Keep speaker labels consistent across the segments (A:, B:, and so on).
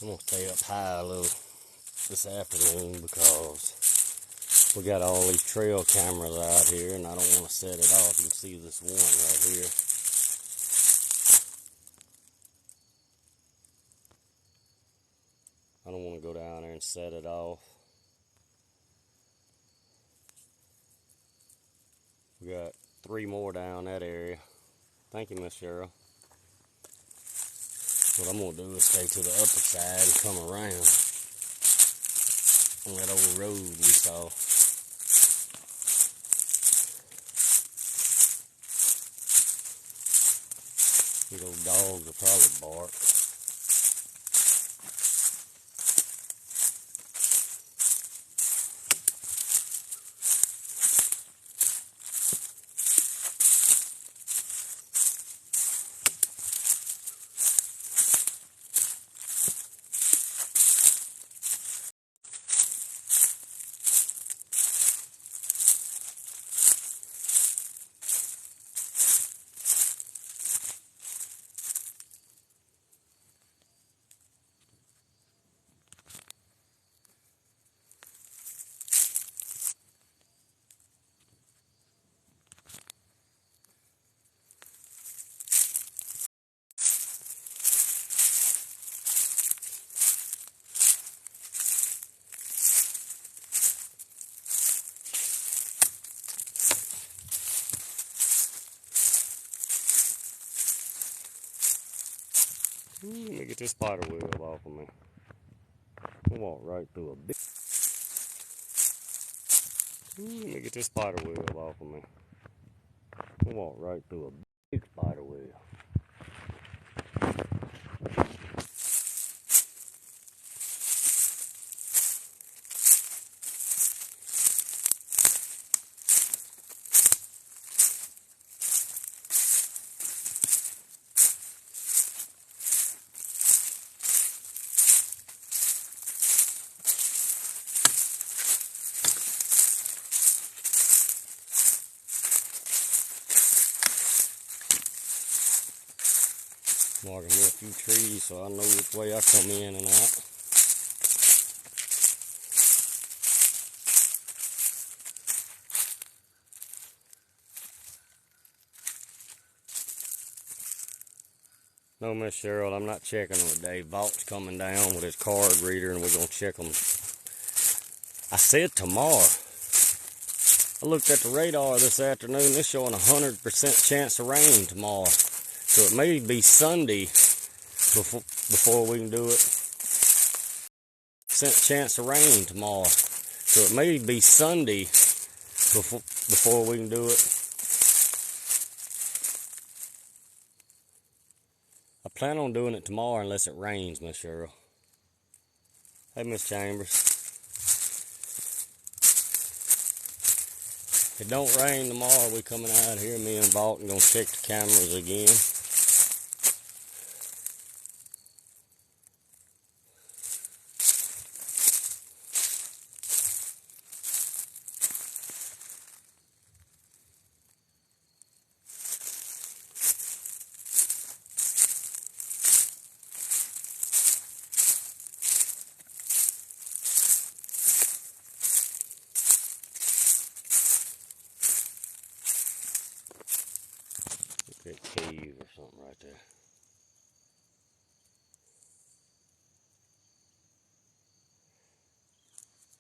A: I'm gonna stay up high a little this afternoon because we got all these trail cameras out here and I don't want to set it off. You can see this one right here. I don't want to go down there and set it off. We got 3 more down that area. Thank you, Miss Cheryl. What I'm going to do is stay to the upper side and come around on that old road we saw. These old dogs will probably bark. Let me get this spider web off of me. I'll walk right through a big... Let me get this spider web off of me. I'll walk right through a big spider web. Marking me a few trees so I know which way I come in and out. No, Miss Cheryl, I'm not checking them today. Vault's coming down with his card reader and we're going to check them. I said tomorrow. I looked at the radar this afternoon. It's showing 100% chance of rain tomorrow. So it may be Sunday before we can do it. Chance of rain tomorrow. So it may be Sunday before we can do it. I plan on doing it tomorrow unless it rains, Miss Cheryl. Hey, Miss Chambers. If it don't rain tomorrow, we coming out here, me and Vault, and gonna check the cameras again. That cave or something right there.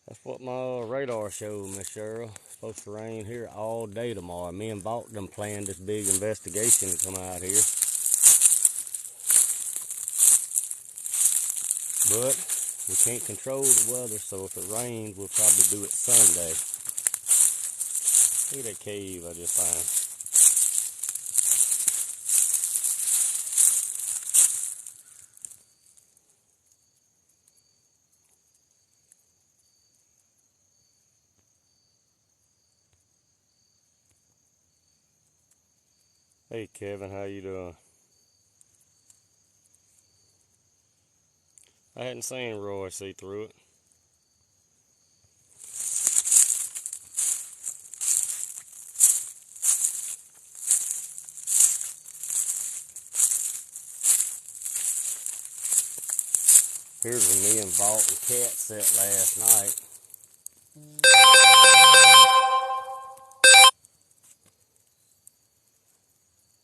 A: That's what my radar showed, Miss Cheryl. It's supposed to rain here all day tomorrow. Me and Vault done planned this big investigation to come out here. But we can't control the weather, so if it rains, we'll probably do it Sunday. Look at that cave I just found. Hey Kevin, how you doing? I hadn't seen Roy see through it. Here's where me and Vault and Cat sat last night.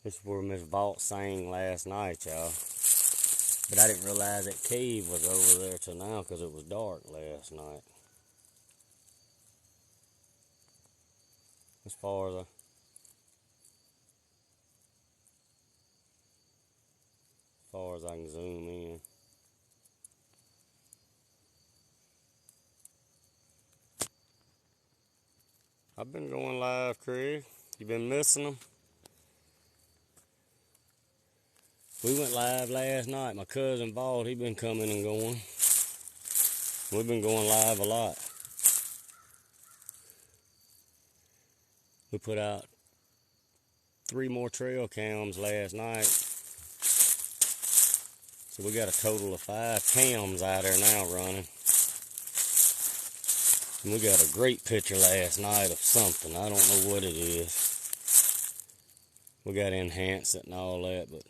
A: This is where Miss Vault sang last night, y'all. But I didn't realize that cave was over there till now because it was dark last night. As far as I can zoom in. I've been going live, Craig. You been missing them? We went live last night. My cousin Vault, he been coming and going. We've been going live a lot. We put out 3 more trail cams last night. So we got a total of 5 cams out there now running. And we got a great picture last night of something. I don't know what it is. We got to enhance it and all that, but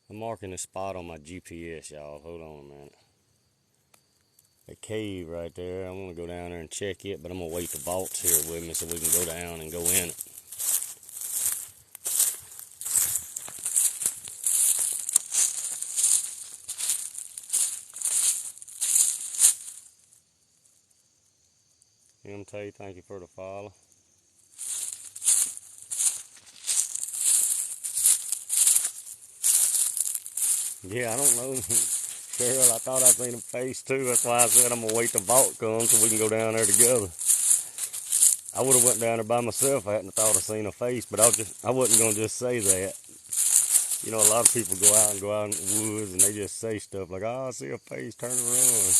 A: I'm marking this spot on my GPS, y'all. Hold on a minute. That cave right there, I want to go down there and check it, but I'm going to wait the Vault's here with me so we can go down and go in it. MT, thank you for the follow. Yeah, I don't know. Cheryl, I thought I seen a face too. That's why I said I'm going to wait till Vault comes so we can go down there together. I would have went down there by myself. I hadn't thought I seen a face, but I wasn't going to just say that. You know, a lot of people go out in the woods and they just say stuff like, oh, I see a face, turn around.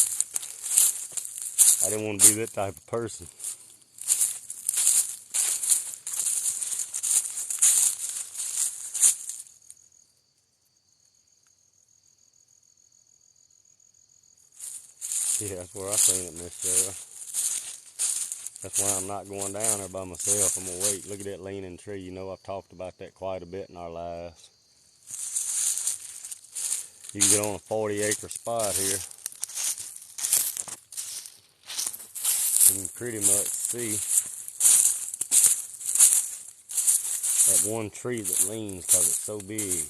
A: I didn't want to be that type of person. Yeah, that's where I seen it, Miss Cheryl. That's why I'm not going down there by myself. I'm going to wait. Look at that leaning tree. You know, I've talked about that quite a bit in our lives. You can get on a 40-acre spot here. You can pretty much see that one tree that leans because it's so big.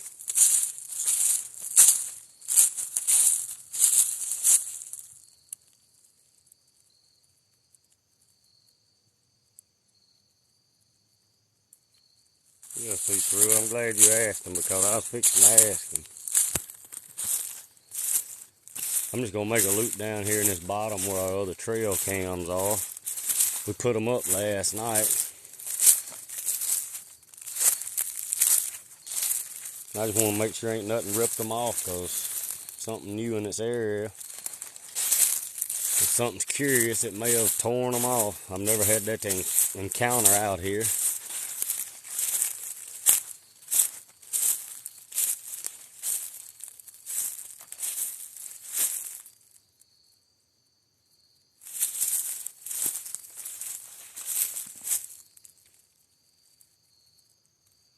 A: You'll see through. I'm glad you asked him because I was fixing to ask him. I'm just going to make a loop down here in this bottom where our other trail cams are. We put them up last night. I just want to make sure ain't nothing ripped them off because something new in this area. If something's curious, it may have torn them off. I've never had that encounter out here.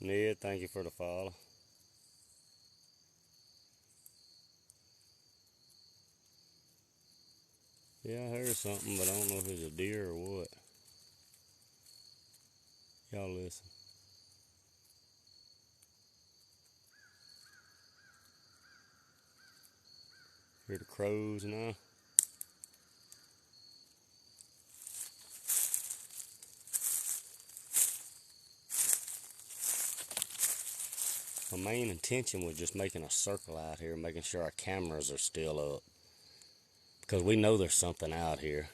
A: Ned, thank you for the follow. Yeah, I heard something, but I don't know if it's a deer or what. Y'all listen. Hear the crows now. My main intention was just making a circle out here, making sure our cameras are still up. Because we know there's something out here.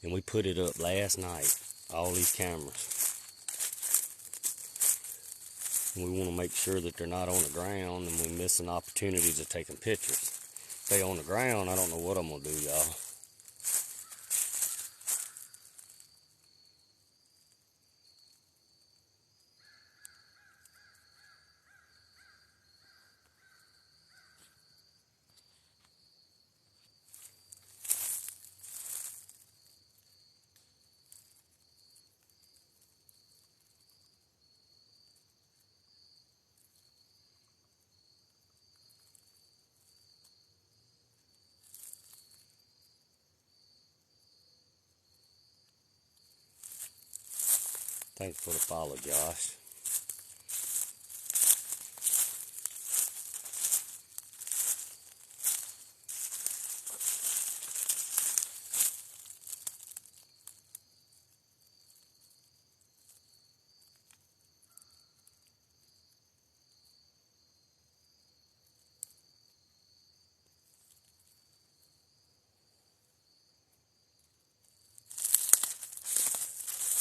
A: And we put it up last night, all these cameras. And we want to make sure that they're not on the ground and we're missing opportunities of taking pictures. If they're on the ground, I don't know what I'm going to do, y'all. Thanks for the follow, Josh.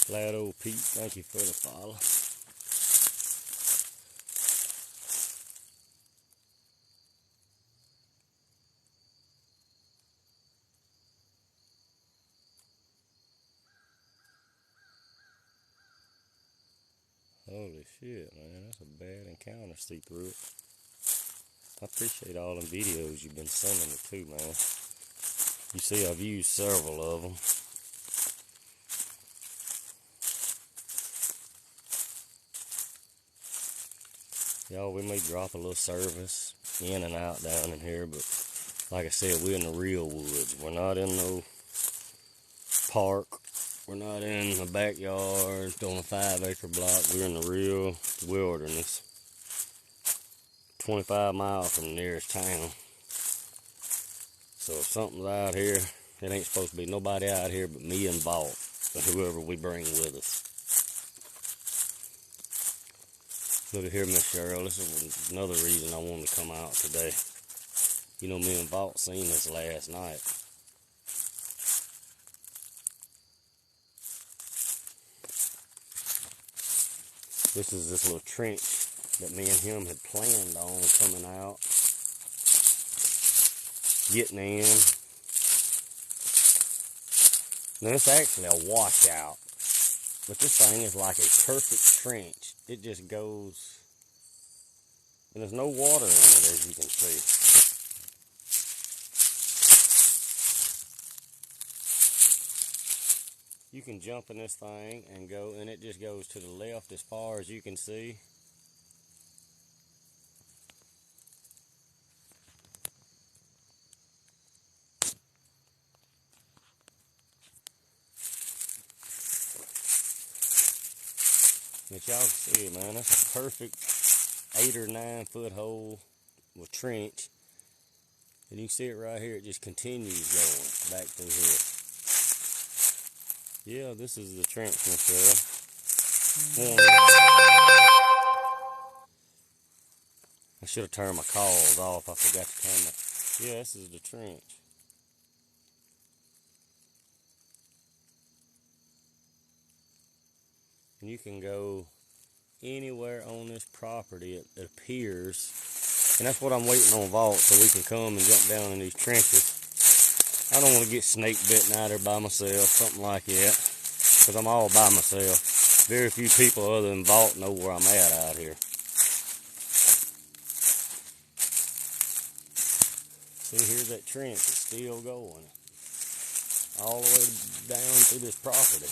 A: Glad old Pete, thank you for the follow. Holy shit, man, that's a bad encounter. See through it. I appreciate all them videos you've been sending me too, man. You see, I've used several of them. Y'all, we may drop a little service in and out down in here, but like I said, we're in the real woods. We're not in no park. We're not in a backyard on a 5-acre block. We're in the real wilderness. 25 miles from the nearest town. So if something's out here, it ain't supposed to be nobody out here but me and Vault, or whoever we bring with us. Look at here, Miss Cheryl. This is another reason I wanted to come out today. You know, me and Vault seen this last night. This is this little trench that me and him had planned on coming out, getting in. Now, it's actually a washout, but this thing is like a perfect trench. It just goes, and there's no water in it, as you can see. You can jump in this thing and go, and it just goes to the left as far as you can see. But y'all can see it, man. That's a perfect 8 or 9 foot hole with trench. And you can see it right here. It just continues going back through here. Yeah, this is the trench, Michelle. I should have turned my calls off. I forgot to turn my... Yeah, this is the trench. And you can go anywhere on this property, it appears. And that's what I'm waiting on Vault, so we can come and jump down in these trenches. I don't want to get snake bitten out there by myself, something like that, because I'm all by myself. Very few people other than Vault know where I'm at out here. See, here's that trench. It's still going all the way down through this property.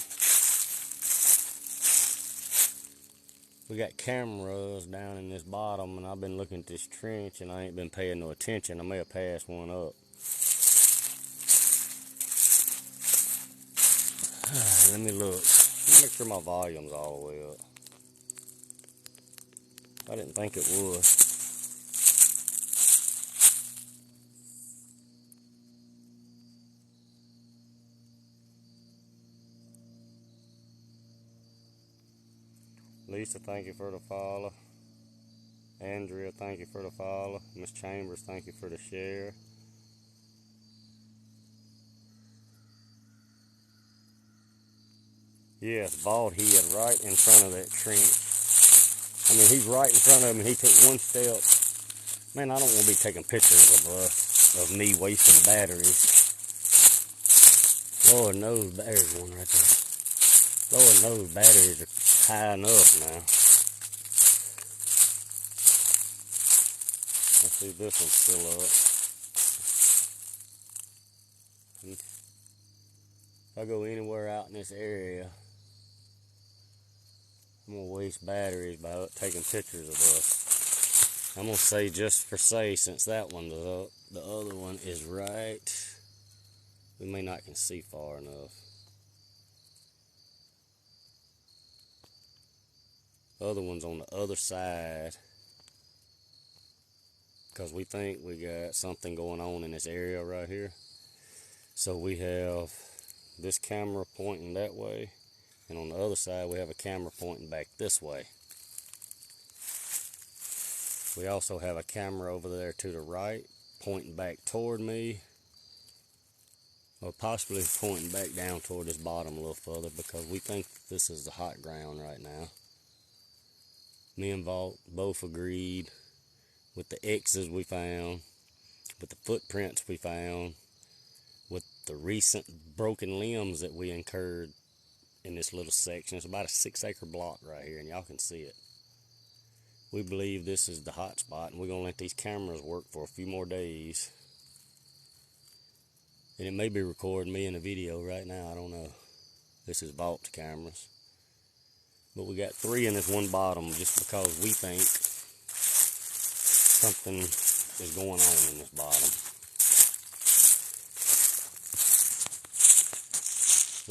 A: We got cameras down in this bottom, and I've been looking at this trench, and I ain't been paying no attention. I may have passed one up. Let me look. Let me make sure my volume's all the way up. I didn't think it was. Lisa, thank you for the follow. Andrea, thank you for the follow. Miss Chambers, thank you for the share. Yes, bald head right in front of that trench. I mean, he's right in front of him, and he took one step. Man, I don't want to be taking pictures of me wasting batteries. Lord knows, there's one right there. Lord knows batteries are high enough now. Let's see, this one's still up. If I go anywhere out in this area, I'm going to waste batteries by taking pictures of us. I'm going to say, just for say, since that one's up, the other one is right. We may not can see far enough. other one's on the other side, because we think we got something going on in this area right here. So we have this camera pointing that way, and on the other side we have a camera pointing back this way. We also have a camera over there to the right pointing back toward me, or possibly pointing back down toward this bottom a little further, because we think this is the hot ground right now. Me and Vaught both agreed with the X's we found, with the footprints we found, with the recent broken limbs that we incurred in this little section. It's about a 6-acre block right here, and y'all can see it. We believe this is the hot spot, and we're going to let these cameras work for a few more days. And it may be recording me in a video right now, I don't know. This is Vaught's cameras. But we got 3 in this one bottom just because we think something is going on in this bottom.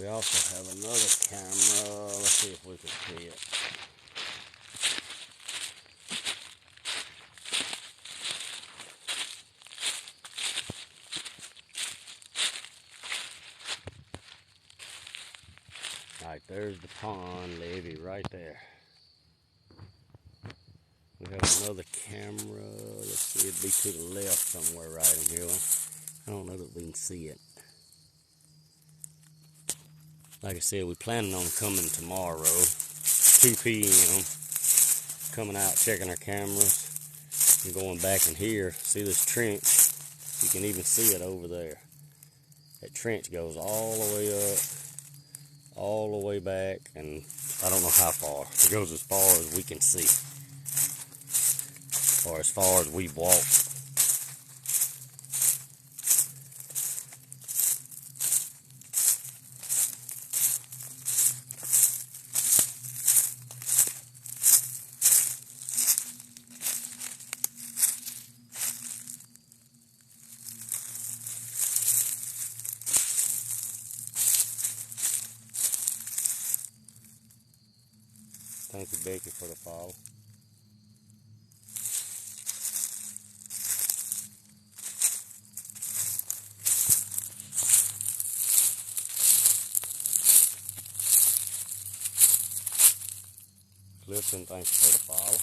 A: We also have another camera. Let's see if we can see it. Alright, there's the pond levee right there. We have another camera. Let's see, it'd be to the left somewhere right in here. I don't know that we can see it. Like I said, we're planning on coming tomorrow, 2 p.m. Coming out, checking our cameras, and going back in here. See this trench? You can even see it over there. That trench goes all the way up, all the way back, and I don't know how far. It goes as far as we can see, or as far as we've walked. Thank you, Becky, for the follow. Clifton, thank you for the follow.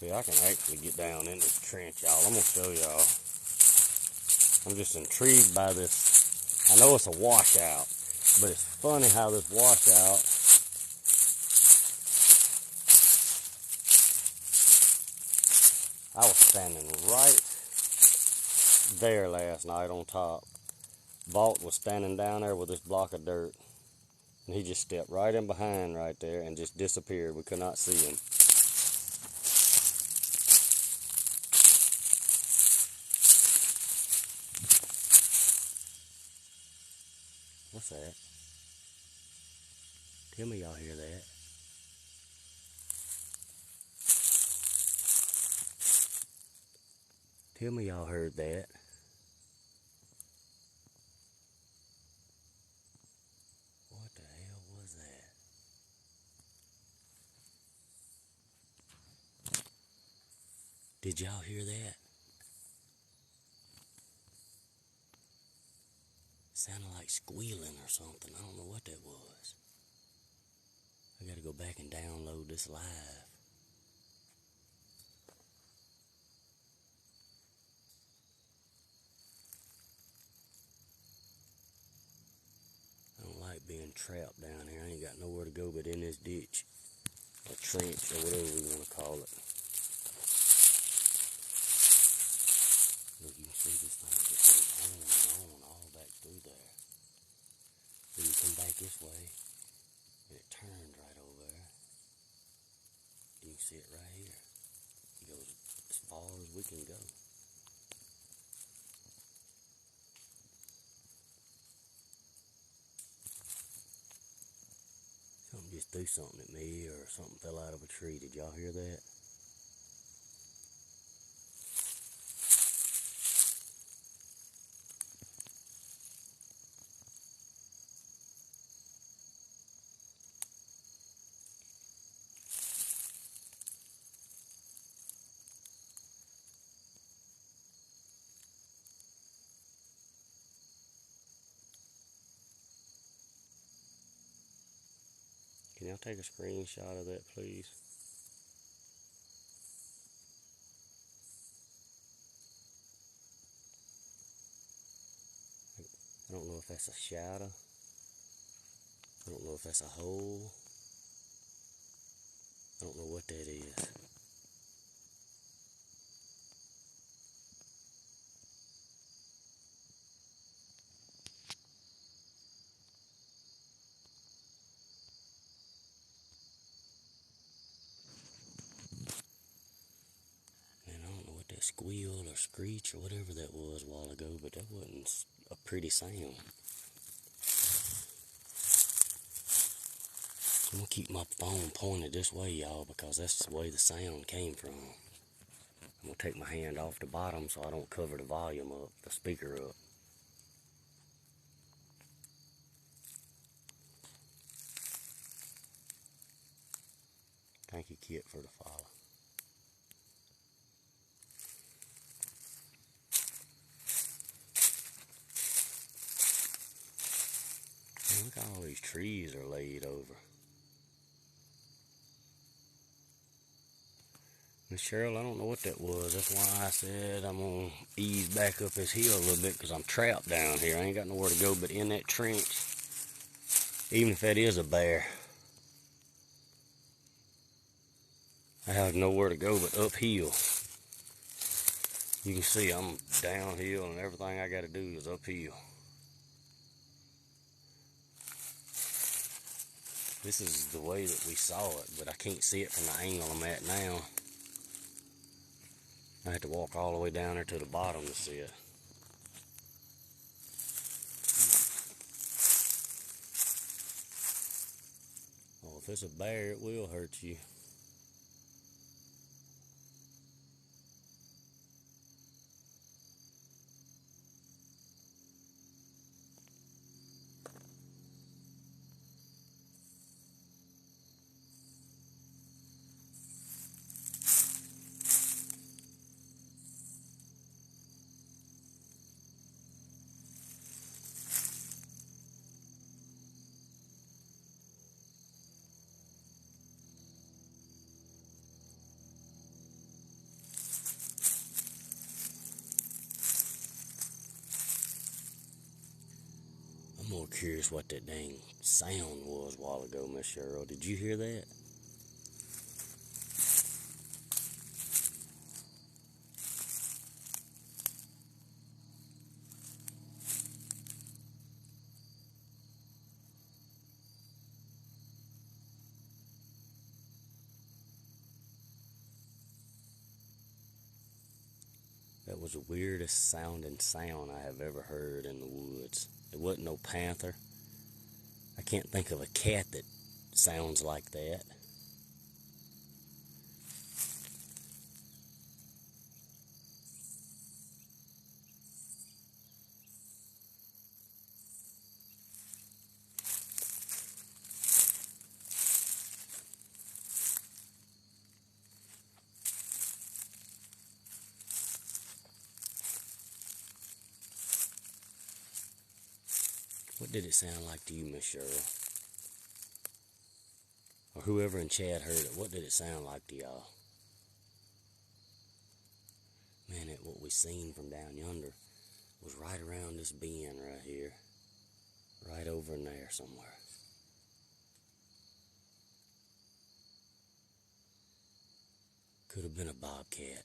A: See, I can actually get down in this trench, y'all. I'm going to show y'all. I'm just intrigued by this. I know it's a washout, but it's funny how this washout I was standing right there last night on top. Vaught was standing down there with this block of dirt, and he just stepped right in behind right there and just disappeared. We could not see him. What's that? Tell me y'all hear that. Tell me y'all heard that. What the hell was that? Did y'all hear that? Sounded like squealing or something. I don't know what that was. I gotta go back and download this live. I don't like being trapped down here. I ain't got nowhere to go but in this ditch, or trench, or whatever we want to call it. Look, you can see this thing just goes on and on all back through there. Then you come back this way, and it turns right over there. You can see it right here. It goes as far as we can go. Something just threw something at me, or something fell out of a tree. Did y'all hear that? Can y'all take a screenshot of that, please? I don't know if that's a shadow. I don't know if that's a hole. I don't know what that is. Man, I don't know what that squeal or screech or whatever that was a while ago, but that wasn't a pretty sound. I'm gonna keep my phone pointed this way, y'all, because that's the way the sound came from. I'm gonna take my hand off the bottom so I don't cover the volume up, the speaker up. Thank you, Kit, for the follow. Man, look how all these trees are laid over. Miss Cheryl, I don't know what that was. That's why I said I'm going to ease back up this hill a little bit, because I'm trapped down here. I ain't got nowhere to go but in that trench. Even if that is a bear, I have nowhere to go but uphill. You can see I'm downhill, and everything I got to do is uphill. This is the way that we saw it, but I can't see it from the angle I'm at now. I have to walk all the way down there to the bottom to see it. Oh, if it's a bear, it will hurt you. I'm more curious what that dang sound was a while ago, Miss Cheryl. Did you hear that? That was the weirdest sounding sound I have ever heard in the woods. It wasn't no panther. I can't think of a cat that sounds like that. What did it sound like to you, Miss Cheryl? Or whoever in chat heard it, what did it sound like to y'all? Man, what we seen from down yonder was right around this bend right here. Right over in there somewhere. Could have been a bobcat.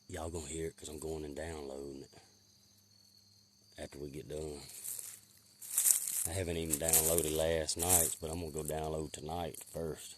A: Y'all gonna hear it because I'm going and downloading it after we get done. I haven't even downloaded last night's, but I'm gonna go download tonight first.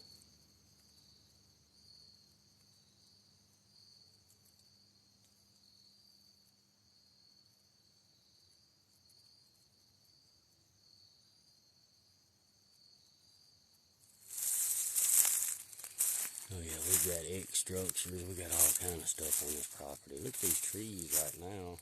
A: got egg structures. We got all kind of stuff on this property. Look at these trees right now.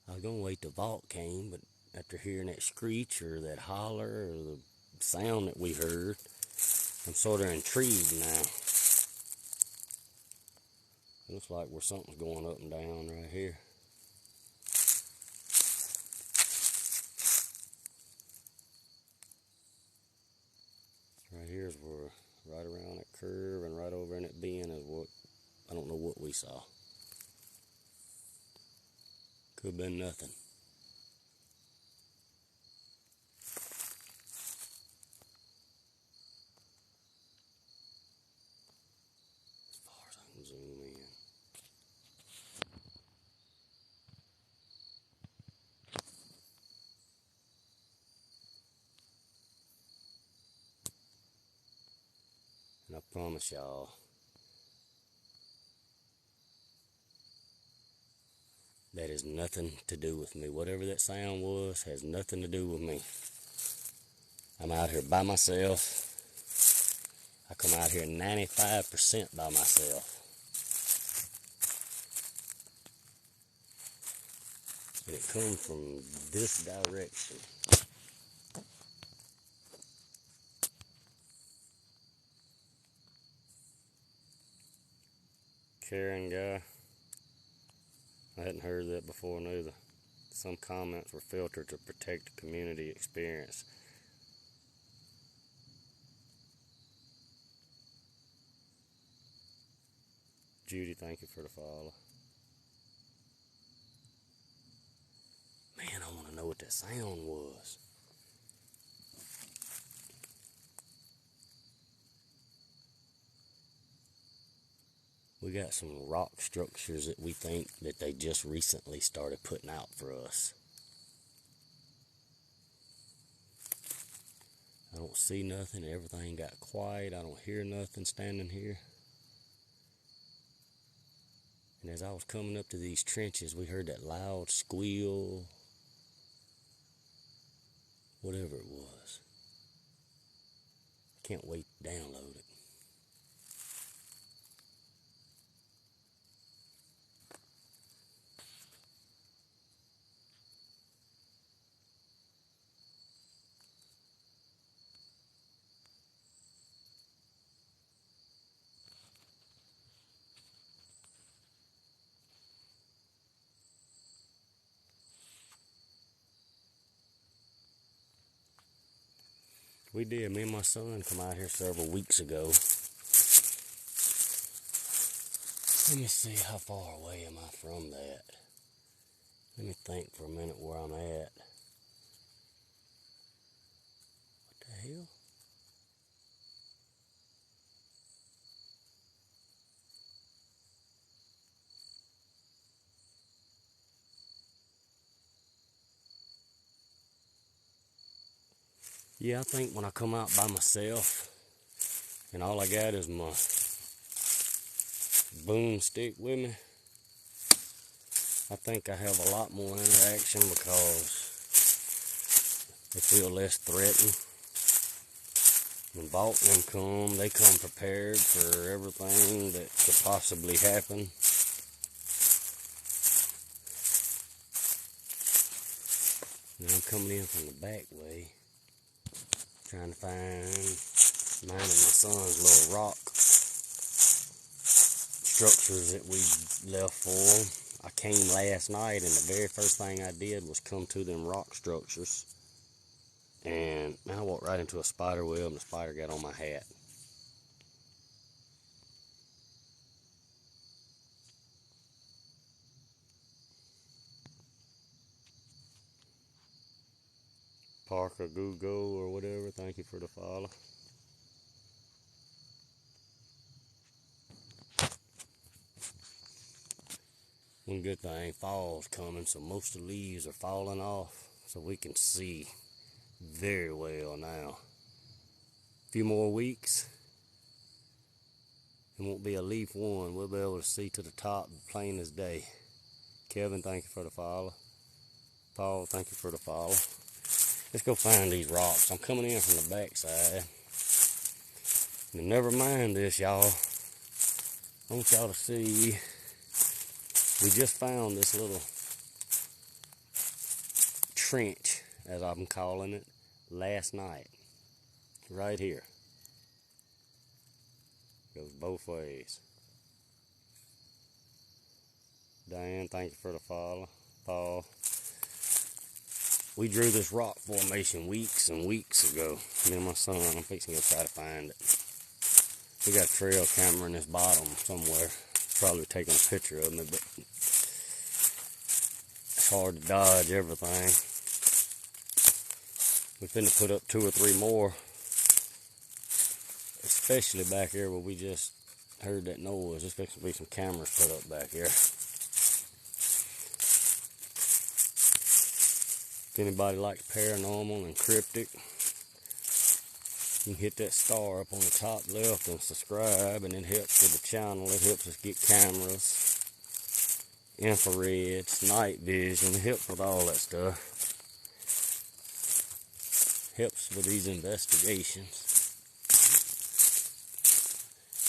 A: I was gonna wait till vault came, but after hearing that screech or that holler or the sound that we heard, I'm sort of intrigued now. Looks like where something's going up and down right here. Right here is where, right around that curve and right over in that bend is what, I don't know what we saw. Could have been nothing. As far as I can zoom in. And I promise y'all, that has nothing to do with me. Whatever that sound was has nothing to do with me. I'm out here by myself. I come out here 95% by myself. And it comes from this direction. Karen guy, I hadn't heard that before neither. Some comments were filtered to protect the community experience. Judy, thank you for the follow. Man, I want to know what that sound was. We got some rock structures that we think that they just recently started putting out for us. I don't see nothing. Everything got quiet. I don't hear nothing standing here. And as I was coming up to these trenches, we heard that loud squeal. Whatever it was. Can't wait to download it. We did. Me and my son come out here several weeks ago. Let me see, how far away am I from that? Let me think for a minute where I'm at. What the hell? Yeah, I think when I come out by myself and all I got is my boomstick with me, I think I have a lot more interaction because they feel less threatened. When Vault and them come, they come prepared for everything that could possibly happen. And I'm coming in from the back way, trying to find mine and my son's little rock structures that we left for them. I came last night and the very first thing I did was come to them rock structures. And man, I walked right into a spider web and the spider got on my hat. Parker Google or whatever, thank you for the follow. One good thing, fall's coming, so most of the leaves are falling off, so we can see very well now. A few more weeks, it won't be a leaf one. We'll be able to see to the top plain as day. Kevin, thank you for the follow. Paul, thank you for the follow. Let's go find these rocks. I'm coming in from the back side. And never mind this, y'all. I want y'all to see, we just found this little trench, as I'm calling it, last night. Right here. Goes both ways. Diane, thank you for the follow. Paul. We drew this rock formation weeks and weeks ago. Me and my son, I'm fixing to go try to find it. We got a trail camera in this bottom somewhere. Probably taking a picture of me, but it's hard to dodge everything. We finna put up 2 or 3 more, especially back here where we just heard that noise. There's fixing to be some cameras put up back here. If anybody likes paranormal and cryptic, you can hit that star up on the top left and subscribe, and it helps with the channel. It helps us get cameras, infrareds, night vision. It helps with all that stuff. Helps with these investigations.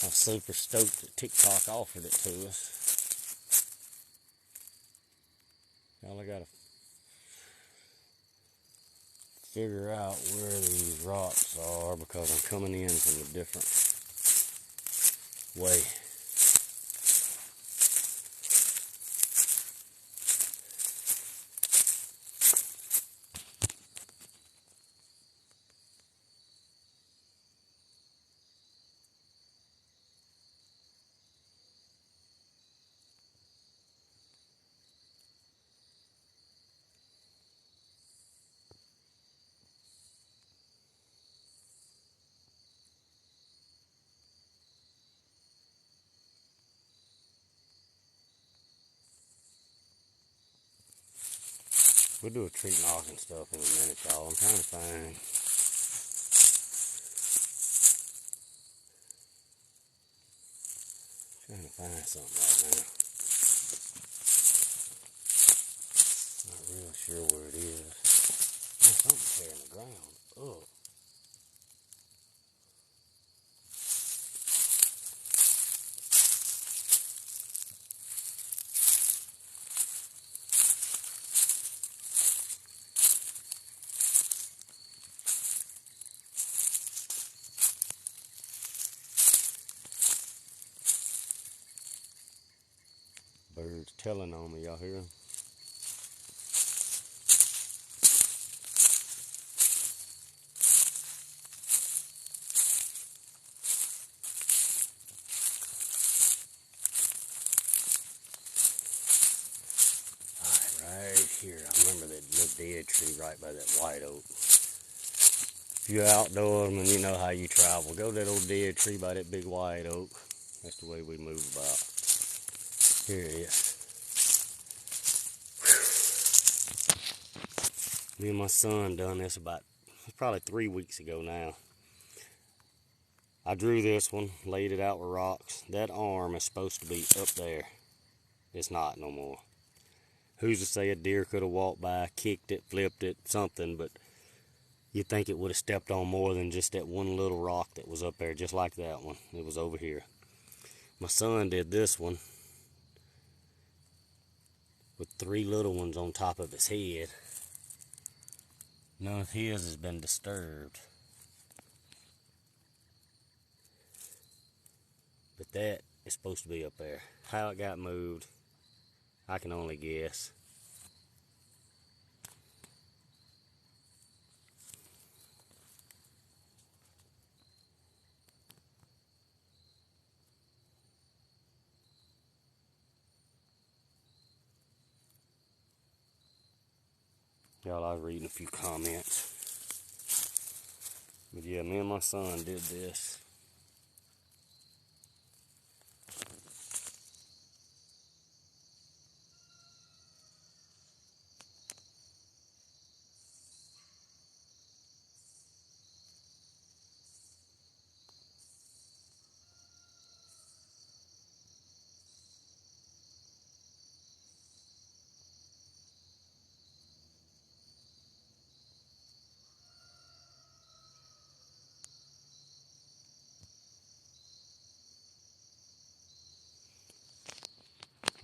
A: I'm super stoked that TikTok offered it to us. Y'all, I gotta figure out where these rocks are because I'm coming in from a different way. We'll do a tree knocking stuff in a minute, y'all. I'm trying to find something right now. Not real sure where it is. There's something there in the ground. Oh. Birds telling on me, y'all hear them? Right here. I remember that little dead tree right by that white oak. If you're outdoors and you know how you travel, go to that old dead tree by that big white oak. That's the way we move about. Here it is. Whew. Me and my son done this probably 3 weeks ago now. I drew this one, laid it out with rocks. That arm is supposed to be up there. It's not no more. Who's to say a deer could have walked by, kicked it, flipped it, something, but you'd think it would have stepped on more than just that one little rock that was up there, just like that one. It was over here. My son did this one with 3 little ones on top of his head. None of his has been disturbed. But that is supposed to be up there. How it got moved, I can only guess. Y'all, I was reading a few comments. But yeah, me and my son did this.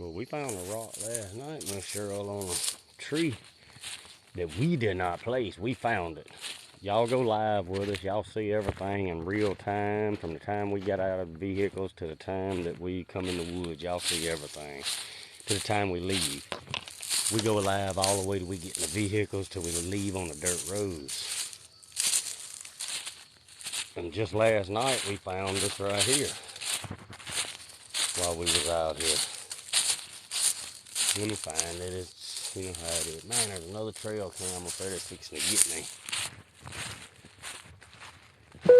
A: Well, we found a rock last night, Miss Cheryl, on a tree that we did not place. We found it. Y'all go live with us. Y'all see everything in real time. From the time we got out of the vehicles to the time that we come in the woods, y'all see everything. To the time we leave. We go live all the way till we get in the vehicles till we leave on the dirt roads. And just last night we found this right here while we was out here. Let me find it. It's, you know how it is. Man, there's another trail cam up there that's fixing to get me. I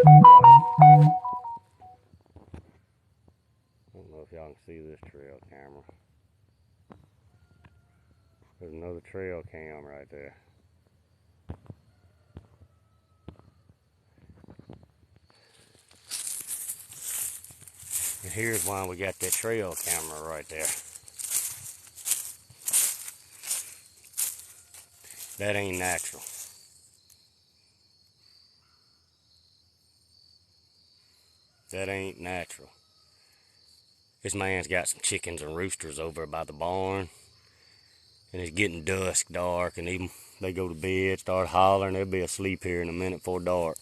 A: don't know if y'all can see this trail camera. There's another trail cam right there. And here's why we got that trail camera right there. That ain't natural. That ain't natural. This man's got some chickens and roosters over by the barn. And it's getting dusk, dark, and even they go to bed, start hollering. They'll be asleep here in a minute before dark.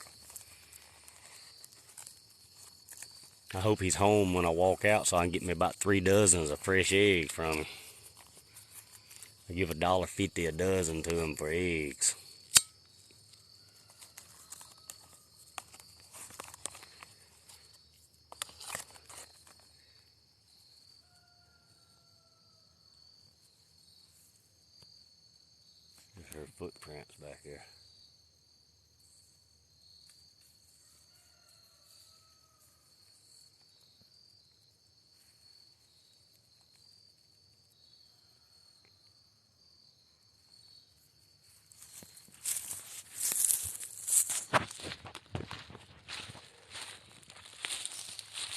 A: I hope he's home when I walk out so I can get me about 3 dozens of fresh eggs from him. I give $1.50 a dozen to him for eggs. There's her footprints back there.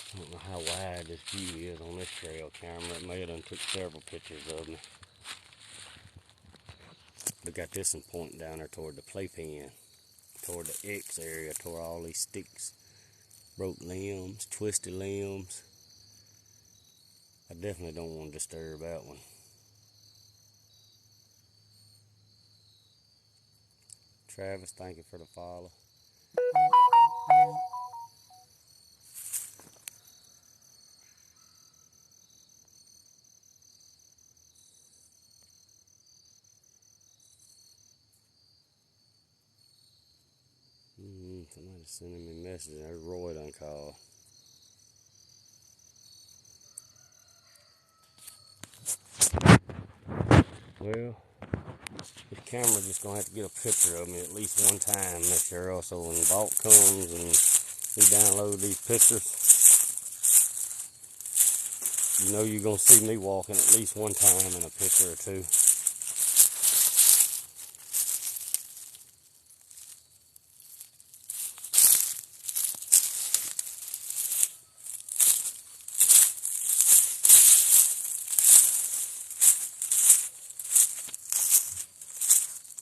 A: I don't know how wide this view is on this trail camera. It may have done took several pictures of me. We got this one pointing down there toward the playpen, toward the X area, toward all these sticks, broke limbs, twisted limbs. I definitely don't want to disturb that one. Travis, thank you for the follow. Somebody's sending me messages. There's Roy done called. Well, this camera just gonna have to get a picture of me at least one time, Miss Cheryl, so when Vault comes and we download these pictures, you know you're gonna see me walking at least one time in a picture or two.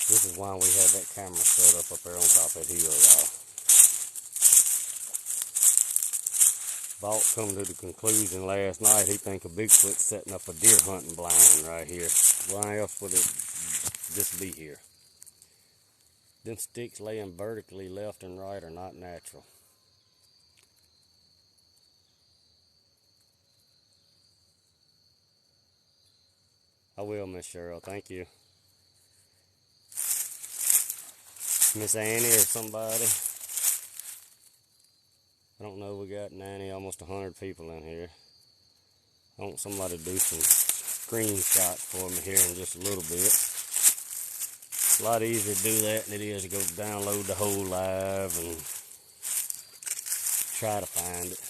A: This is why we have that camera set up there on top of that hill, y'all. Vault come to the conclusion last night he think a Bigfoot's setting up a deer hunting blind right here. Why else would it just be here? Them sticks laying vertically left and right are not natural. I will, Miss Cheryl. Thank you. Miss Annie or somebody. I don't know, we got 90, almost 100 people in here. I want somebody to do some screenshots for me here in just a little bit. It's a lot easier to do that than it is to go download the whole live and try to find it.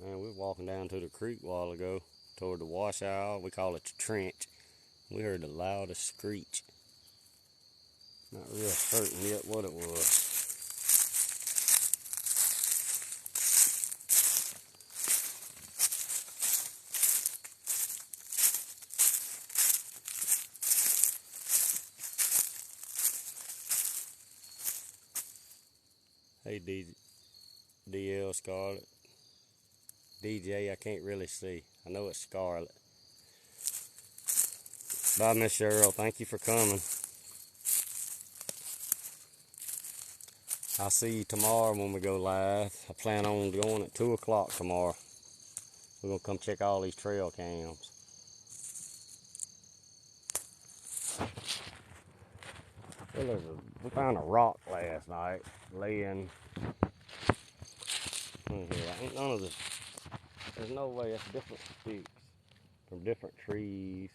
A: Man, we were walking down to the creek a while ago, toward the washout. We call it the trench. We heard the loudest screech. Not real certain yet what it was. Hey, DJ. DL Scarlet. DJ, I can't really see. I know it's Scarlet. Bye, Miss Cheryl. Thank you for coming. I'll see you tomorrow when we go live. I plan on going at 2 o'clock tomorrow. We're going to come check all these trail cams. Well, we found a rock last night laying in here. Ain't none of this. There's no way. That's different sticks from different trees.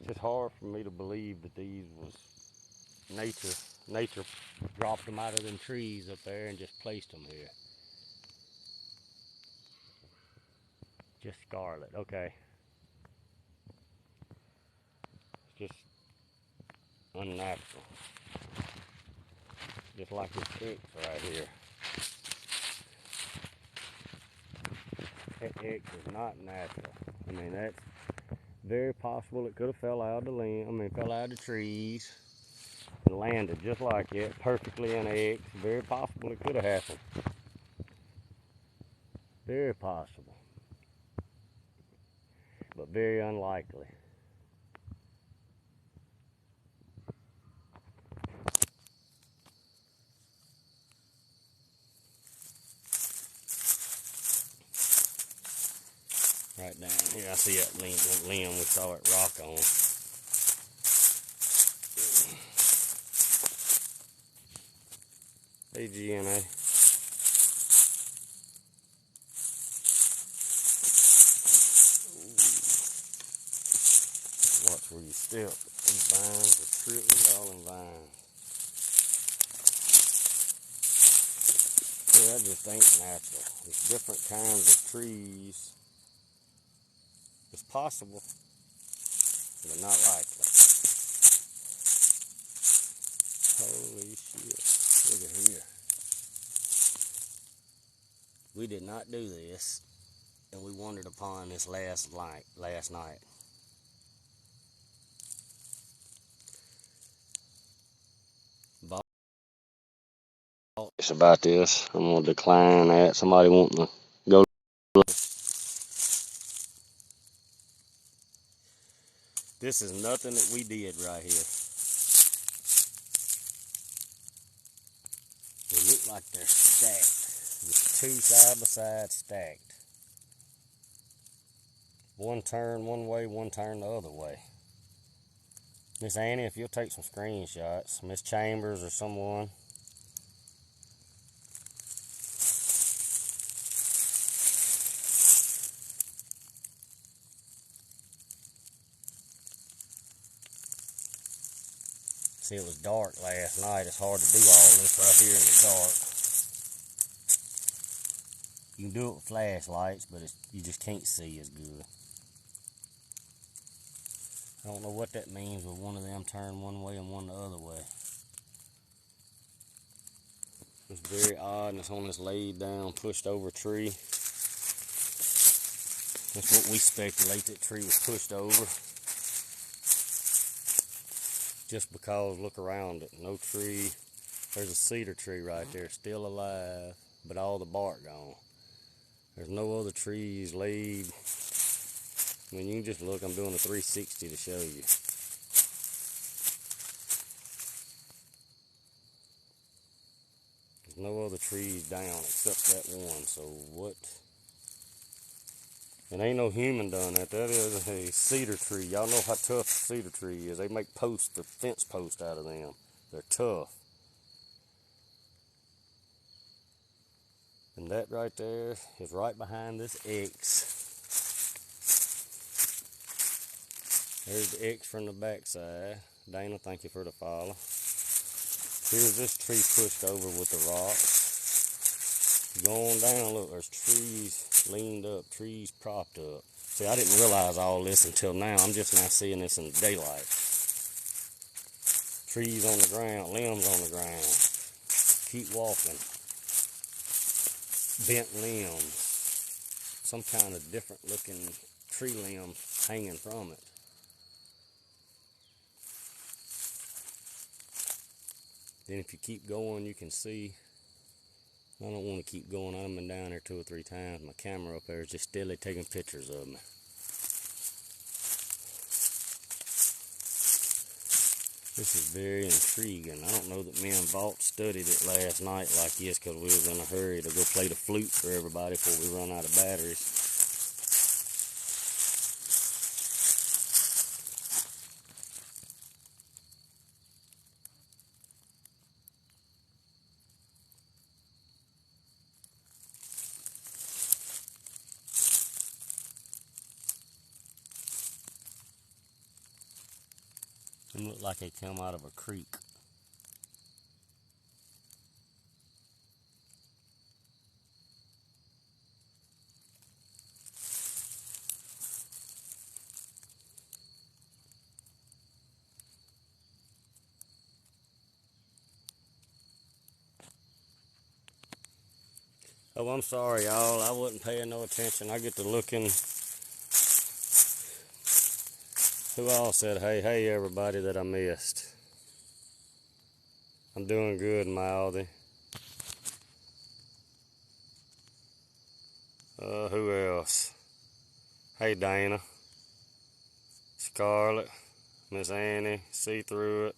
A: It's just hard for me to believe that these was nature dropped them out of them trees up there and just placed them here. Just scarlet, okay. It's just unnatural. Just like this X right here. That X is not natural. I mean, that's very possible it could have fell out of the limb, fell out of the trees and landed just like it, perfectly in an X. Very possible it could have happened. Very possible. But very unlikely. Right down here, I see that limb we saw it rock on. Hey, GNA. Watch where you step. These vines are tripping all in vines. Yeah, that just ain't natural. There's different kinds of trees. It's possible, but not likely. Holy shit. Look at here. We did not do this, and we wandered upon this last night. It's about this. I'm going to decline that. Somebody wanting to go look. This is nothing that we did right here. They look like they're stacked. Just two side by side stacked. One turn one way, one turn the other way. Miss Annie, if you'll take some screenshots. Miss Chambers or someone. See, it was dark last night. It's hard to do all this right here in the dark. You can do it with flashlights, but you just can't see as good. I don't know what that means with one of them turn one way and one the other way. It's very odd, and it's on this laid down, pushed over tree. That's what we speculate, that tree was pushed over. Just because, look around it, no tree. There's a cedar tree right there, still alive, but all the bark gone. There's no other trees laid. I mean, you can just look, I'm doing a 360 to show you. There's no other trees down except that one, so what? It ain't no human done that. That is a cedar tree. Y'all know how tough a cedar tree is. They make posts, the fence posts out of them. They're tough. And that right there is right behind this X. There's the X from the backside. Dana, thank you for the follow. Here's this tree pushed over with the rocks. Going down, look, there's trees leaned up, trees propped up. See, I didn't realize all this until now. I'm just now seeing this in the daylight. Trees on the ground, limbs on the ground. Keep walking. Bent limbs. Some kind of different looking tree limbs hanging from it. Then if you keep going, you can see I don't want to keep going. I've been down there 2 or 3 times. My camera up there is just steadily taking pictures of me. This is very intriguing. I don't know that me and Vaught studied it last night like this because we was in a hurry to go play the flute for everybody before we run out of batteries. They look like they come out of a creek. Oh, I'm sorry, y'all. I wasn't paying no attention. I get to looking. Who all said, hey, everybody that I missed? I'm doing good, Mouthy. Who else? Hey, Dana. Scarlett. Miss Annie. See through it.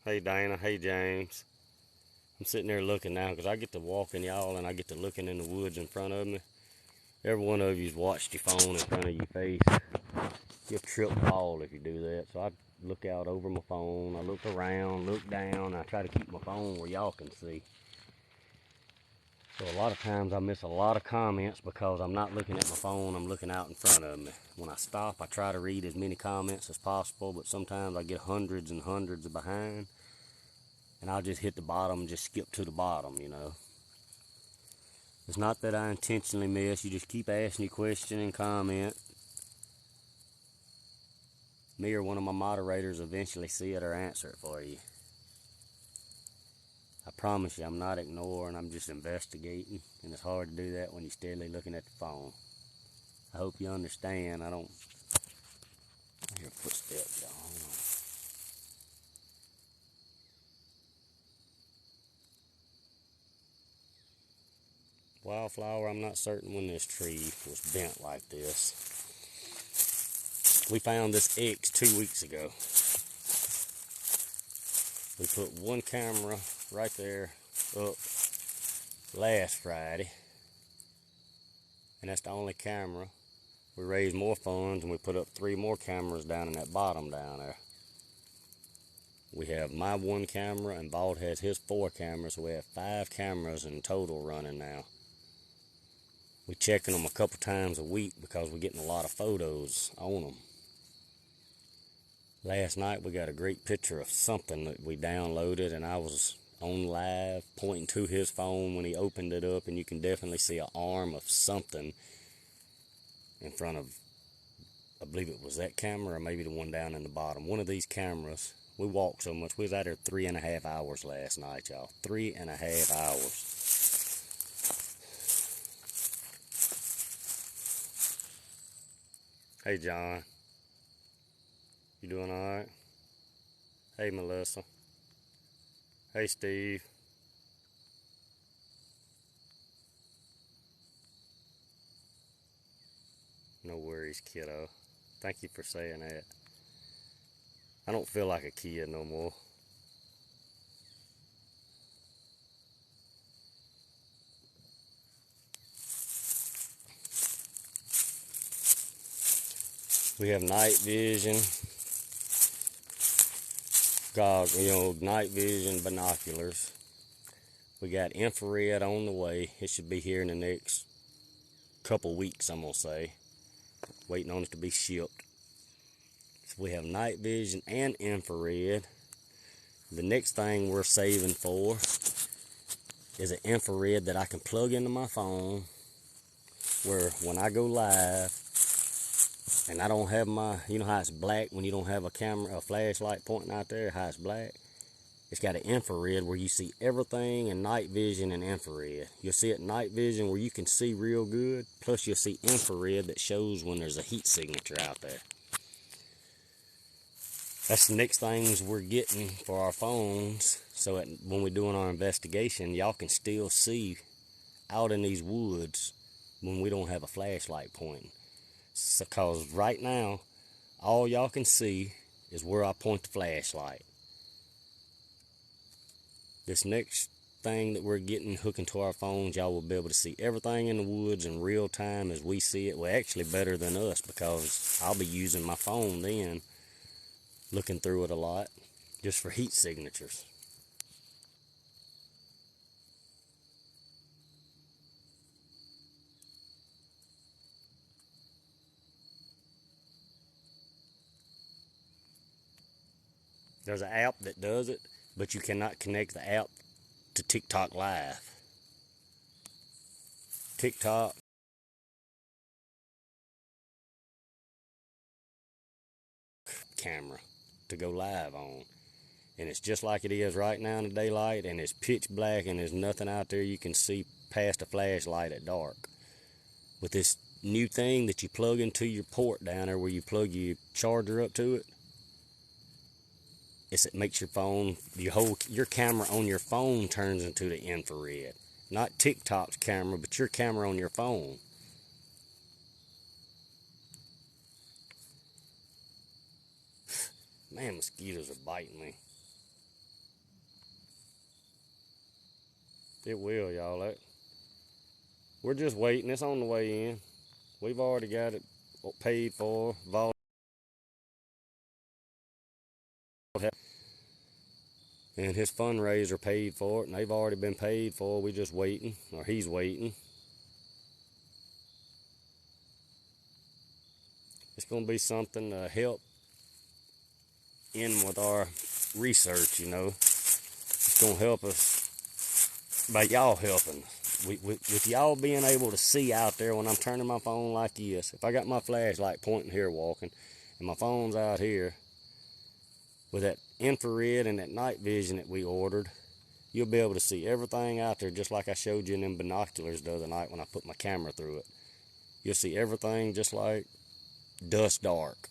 A: Hey, Dana. Hey, James. I'm sitting there looking now because I get to walking y'all and I get to looking in the woods in front of me. Every one of you's watched your phone in front of your face. You'll trip fall if you do that. So I look out over my phone. I look around, look down. I try to keep my phone where y'all can see. So a lot of times I miss a lot of comments because I'm not looking at my phone. I'm looking out in front of me. When I stop, I try to read as many comments as possible, but sometimes I get hundreds and hundreds of behind. And I'll just hit the bottom and just skip to the bottom, you know. It's not that I intentionally miss. You just keep asking your question and comment. Me or one of my moderators eventually see it or answer it for you. I promise you, I'm not ignoring. I'm just investigating. And it's hard to do that when you're steadily looking at the phone. I hope you understand. I hear footsteps, y'all. Hold on. Wildflower, I'm not certain when this tree was bent like this. We found this X 2 weeks ago. We put one camera right there up last Friday. And that's the only camera. We raised more funds and we put up 3 more cameras down in that bottom down there. We have my 1 camera and Bald has his 4 cameras. So we have 5 cameras in total running now. We're checking them a couple times a week because we're getting a lot of photos on them. Last night we got a great picture of something that we downloaded and I was on live pointing to his phone when he opened it up, and you can definitely see an arm of something in front of, I believe it was that camera or maybe the one down in the bottom. One of these cameras. We walked so much. We was out there 3.5 hours last night, y'all. 3.5 hours. Hey, John. You doing all right? Hey, Melissa. Hey, Steve. No worries, kiddo. Thank you for saying that. I don't feel like a kid no more. We have night vision. Night vision binoculars. We got infrared on the way. It should be here in the next couple weeks, I'm gonna say. Waiting on it to be shipped. So we have night vision and infrared. The next thing we're saving for is an infrared that I can plug into my phone, where when I go live and I don't have my, you know how it's black when you don't have a camera, a flashlight pointing out there, how it's black? It's got an infrared where you see everything, and night vision and infrared. You'll see it night vision where you can see real good, plus you'll see infrared that shows when there's a heat signature out there. That's the next things we're getting for our phones, so that when we're doing our investigation, y'all can still see out in these woods when we don't have a flashlight pointing. Because right now, all y'all can see is where I point the flashlight. This next thing that we're getting hooking to our phones, y'all will be able to see everything in the woods in real time as we see it. Well, actually better than us, because I'll be using my phone then, looking through it a lot, just for heat signatures. There's an app that does it, but you cannot connect the app to TikTok Live. TikTok camera to go live on. And it's just like it is right now in the daylight, and it's pitch black, and there's nothing out there you can see past a flashlight at dark. With this new thing that you plug into your port down there where you plug your charger up to it, it makes your phone, your camera on your phone turns into the infrared. Not TikTok's camera, but your camera on your phone. Man, mosquitoes are biting me. It will, y'all. We're just waiting. It's on the way in. We've already got it paid for. And his fundraiser paid for it, and they've already been paid for. We just waiting, or he's waiting. It's going to be something to help in with our research, you know. It's going to help us by y'all helping. With y'all being able to see out there when I'm turning my phone like this. If I got my flashlight pointing here walking, and my phone's out here, with that infrared and that night vision that we ordered, you'll be able to see everything out there just like I showed you in them binoculars the other night when I put my camera through it. You'll see everything just like dusk dark.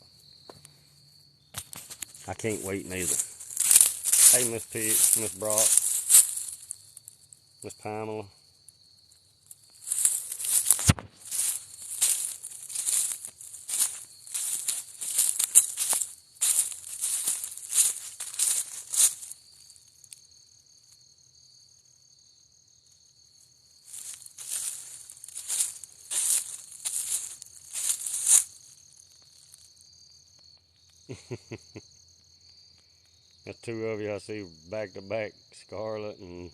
A: I can't wait neither. Hey, Miss Pig, Miss Brock, Miss Pamela. That's two of you I see back to back, Scarlet and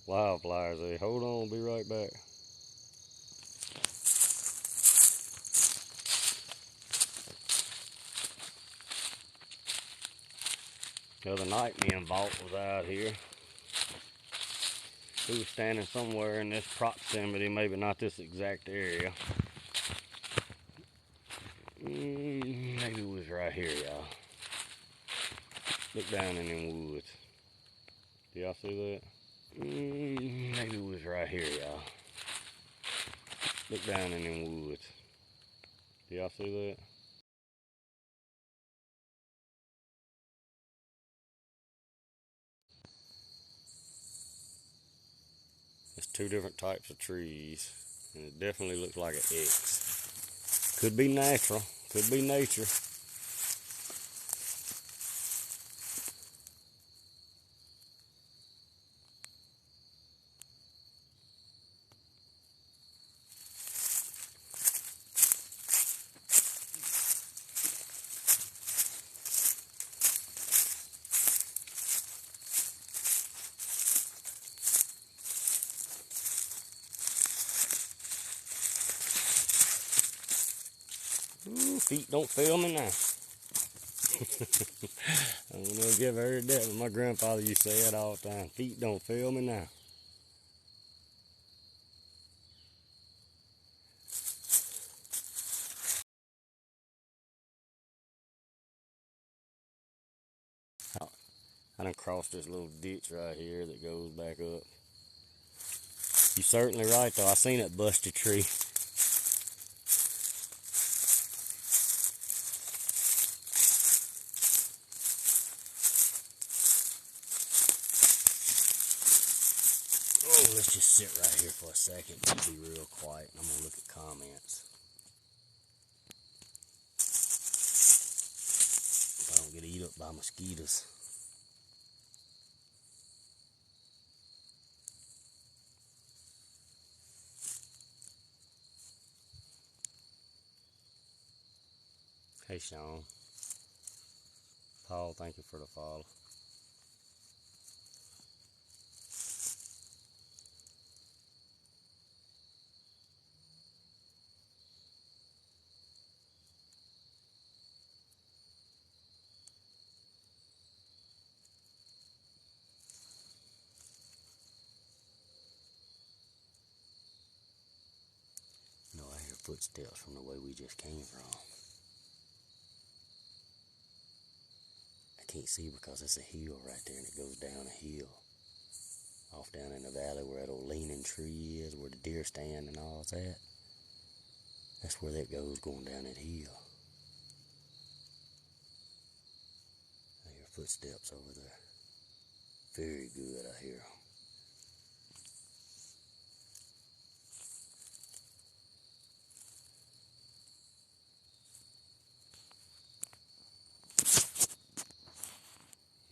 A: Wildflowers. Hey, hold on, be right back. The other night, me and Vault was out here. We was standing somewhere in this proximity, maybe not this exact area. Maybe it was right here, y'all. Look down in them woods. Do y'all see that? Maybe it was right here, y'all. Look down in them woods. Do y'all see that? It's two different types of trees, and it definitely looks like an X. Could be natural, could be nature. Ooh, feet don't fail me now. I don't know if you ever heard that, but my grandfather used to say it all the time. Feet don't fail me now. I done crossed this little ditch right here that goes back up. You're certainly right though, I seen that busted tree. Oh, let's just sit right here for a second and be real quiet, and I'm gonna look at comments. If I don't get eat up by mosquitoes. Hey Sean. Paul, thank you for the follow. No, I hear footsteps from the way we just came from. I can't see because it's a hill right there and it goes down a hill. Off down in the valley where that old leaning tree is, where the deer stand and all that. That's where that goes, going down that hill. I hear footsteps over there. Very good, I hear them.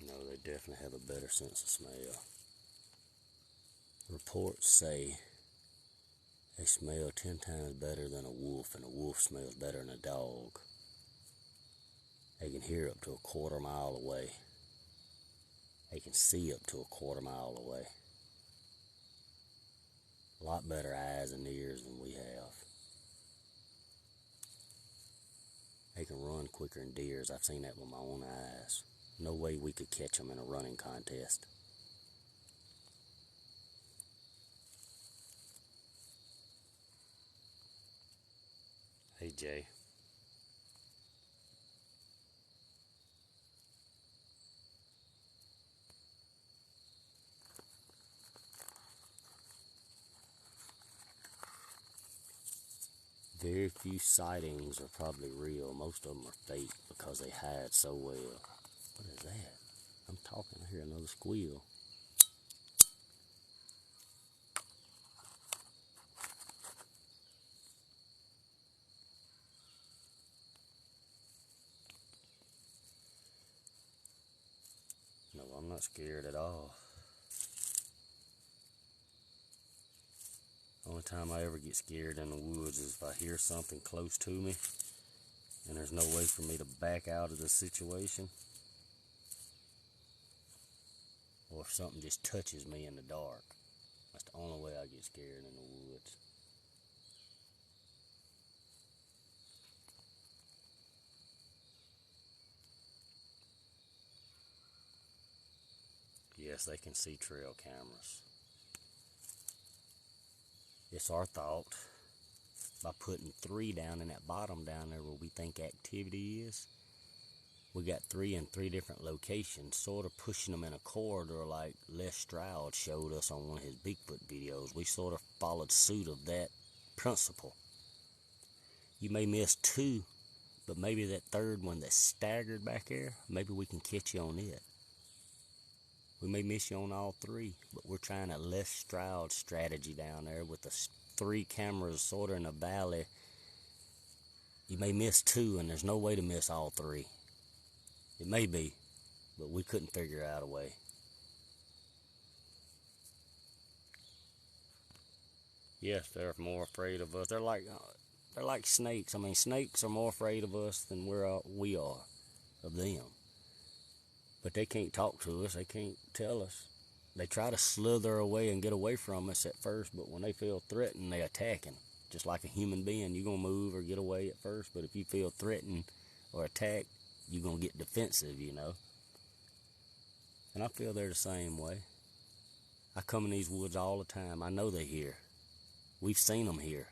A: No, they definitely have a better sense of smell. Reports say they smell 10 times better than a wolf, and a wolf smells better than a dog. They can hear up to a quarter-mile away. They can see up to a quarter-mile away. A lot better eyes and ears than we have. They can run quicker than deers. I've seen that with my own eyes. No way we could catch them in a running contest. Hey Jay. Very few sightings are probably real. Most of them are fake because they hide so well. What is that? I'm talking, I hear another squeal. No, I'm not scared at all. Only time I ever get scared in the woods is if I hear something close to me and there's no way for me to back out of the situation, or if something just touches me in the dark. That's the only way I get scared in the woods. Yes, they can see trail cameras. It's our thought, by putting 3 down in that bottom down there where we think activity is, we got 3 in 3 different locations, sort of pushing them in a corridor like Les Stroud showed us on one of his Bigfoot videos. We sort of followed suit of that principle. You may miss 2, but maybe that third one that's staggered back there, maybe we can catch you on it. We may miss you on all 3, but we're trying a Les Stroud strategy down there with the 3 cameras sort of in the valley. You may miss 2 and there's no way to miss all 3. It may be, but we couldn't figure out a way. Yes, they're more afraid of us. They're like snakes. I mean, snakes are more afraid of us than we are of them. But they can't talk to us. They can't tell us. They try to slither away and get away from us at first, but when they feel threatened, they attacking. Just like a human being, you're going to move or get away at first, but if you feel threatened or attacked, you're going to get defensive, you know. And I feel they're the same way. I come in these woods all the time. I know they're here. We've seen them here.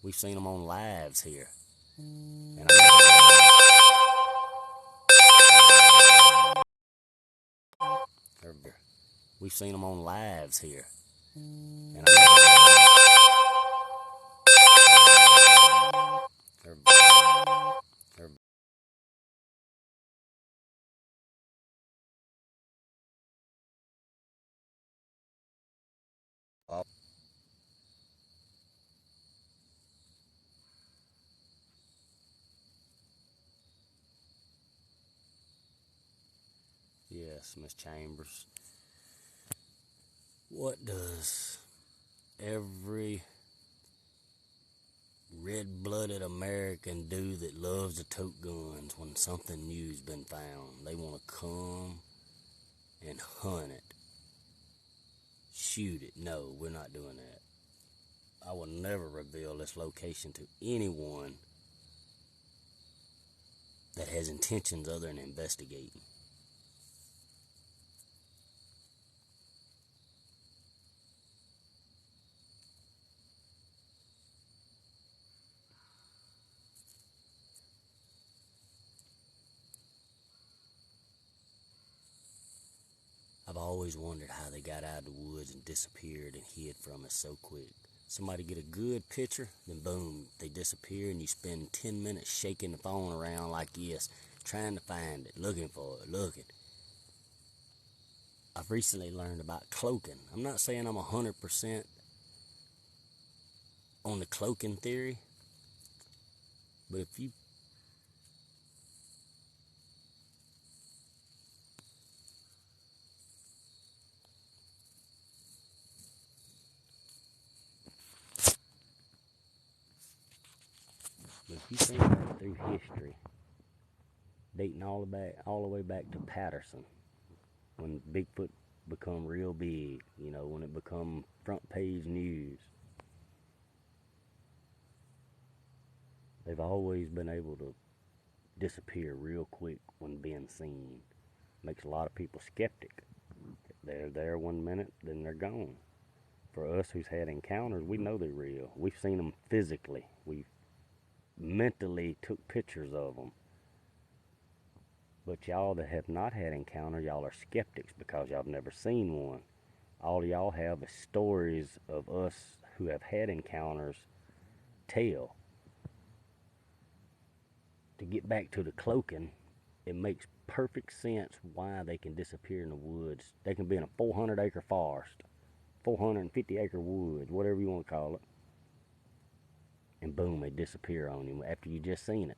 A: We've seen them on lives here. And We've seen them on lives here. And yes, Miss Chambers. What does every red-blooded American do that loves to tote guns when something new's been found? They want to come and hunt it, shoot it. No, we're not doing that. I will never reveal this location to anyone that has intentions other than investigating. I've always wondered how they got out of the woods and disappeared and hid from us so quick. Somebody get a good picture, then boom, they disappear, and you spend 10 minutes shaking the phone around like this, trying to find it, looking for it, looking. I've recently learned about cloaking. I'm not saying I'm 100% on the cloaking theory, but if you think back through history, dating all the way back to Patterson, when Bigfoot become real big, when it become front page news, they've always been able to disappear real quick when being seen. Makes a lot of people skeptic. They're there 1 minute, then they're gone. For us who's had encounters, we know they're real. We've seen them physically. We've mentally took pictures of them. But y'all that have not had encounters, y'all are skeptics because y'all have never seen one. All y'all have is stories of us who have had encounters tell. To get back to the cloaking, it makes perfect sense why they can disappear in the woods. They can be in a 400-acre forest, 450-acre woods, whatever you want to call it, and boom, they disappear on you after you just seen it.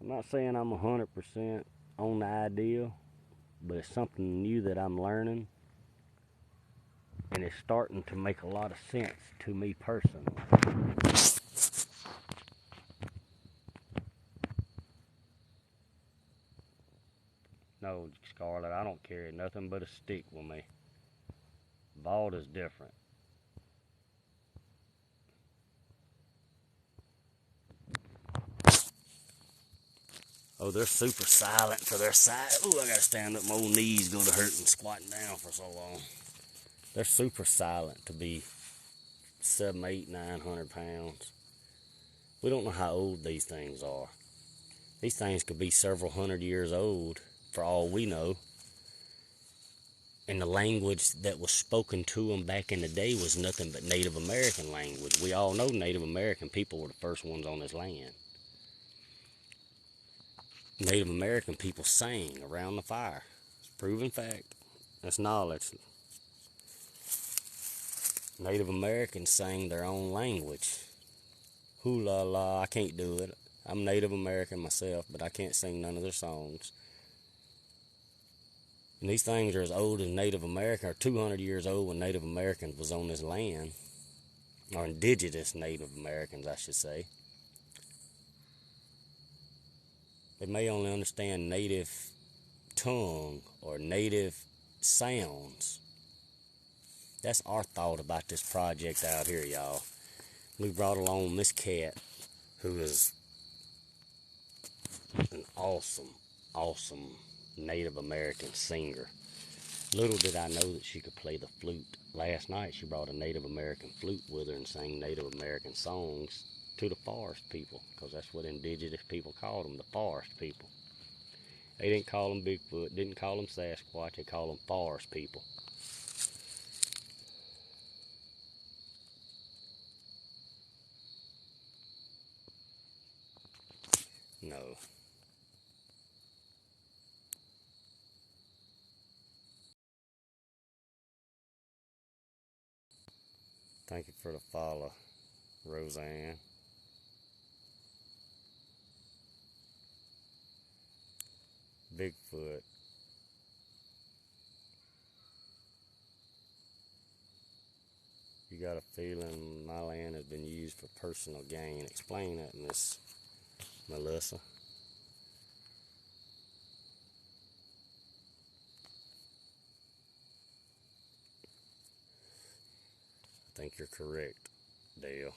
A: I'm not saying I'm 100% on the idea, but it's something new that I'm learning, and it's starting to make a lot of sense to me personally. No, Scarlett, I don't carry nothing but a stick with me. Vault is different. Oh, they're super silent to their side. Ooh, I gotta stand up. My old knees go to hurting squatting down for so long. They're super silent to be 700, 800, 900 pounds. We don't know how old these things are. These things could be several hundred years old for all we know. And the language that was spoken to them back in the day was nothing but Native American language. We all know Native American people were the first ones on this land. Native American people sang around the fire. It's a proven fact. That's knowledge. Native Americans sang their own language. Hoo-la la, I can't do it. I'm Native American myself, but I can't sing none of their songs. And these things are as old as Native American, or 200 years old when Native Americans was on this land. Or indigenous Native Americans, I should say. They may only understand native tongue or native sounds. That's our thought about this project out here, y'all. We brought along Miss Cat, who is an awesome, awesome Native American singer. Little did I know that she could play the flute. Last night she brought a Native American flute with her and sang Native American songs to the forest people, because that's what indigenous people called them, the forest people. They didn't call them Bigfoot, didn't call them Sasquatch, they call them forest people. No. Thank you for the follow, Roseanne. Bigfoot. You got a feeling my land has been used for personal gain. Explain that, Miss Melissa. I think you're correct, Dale.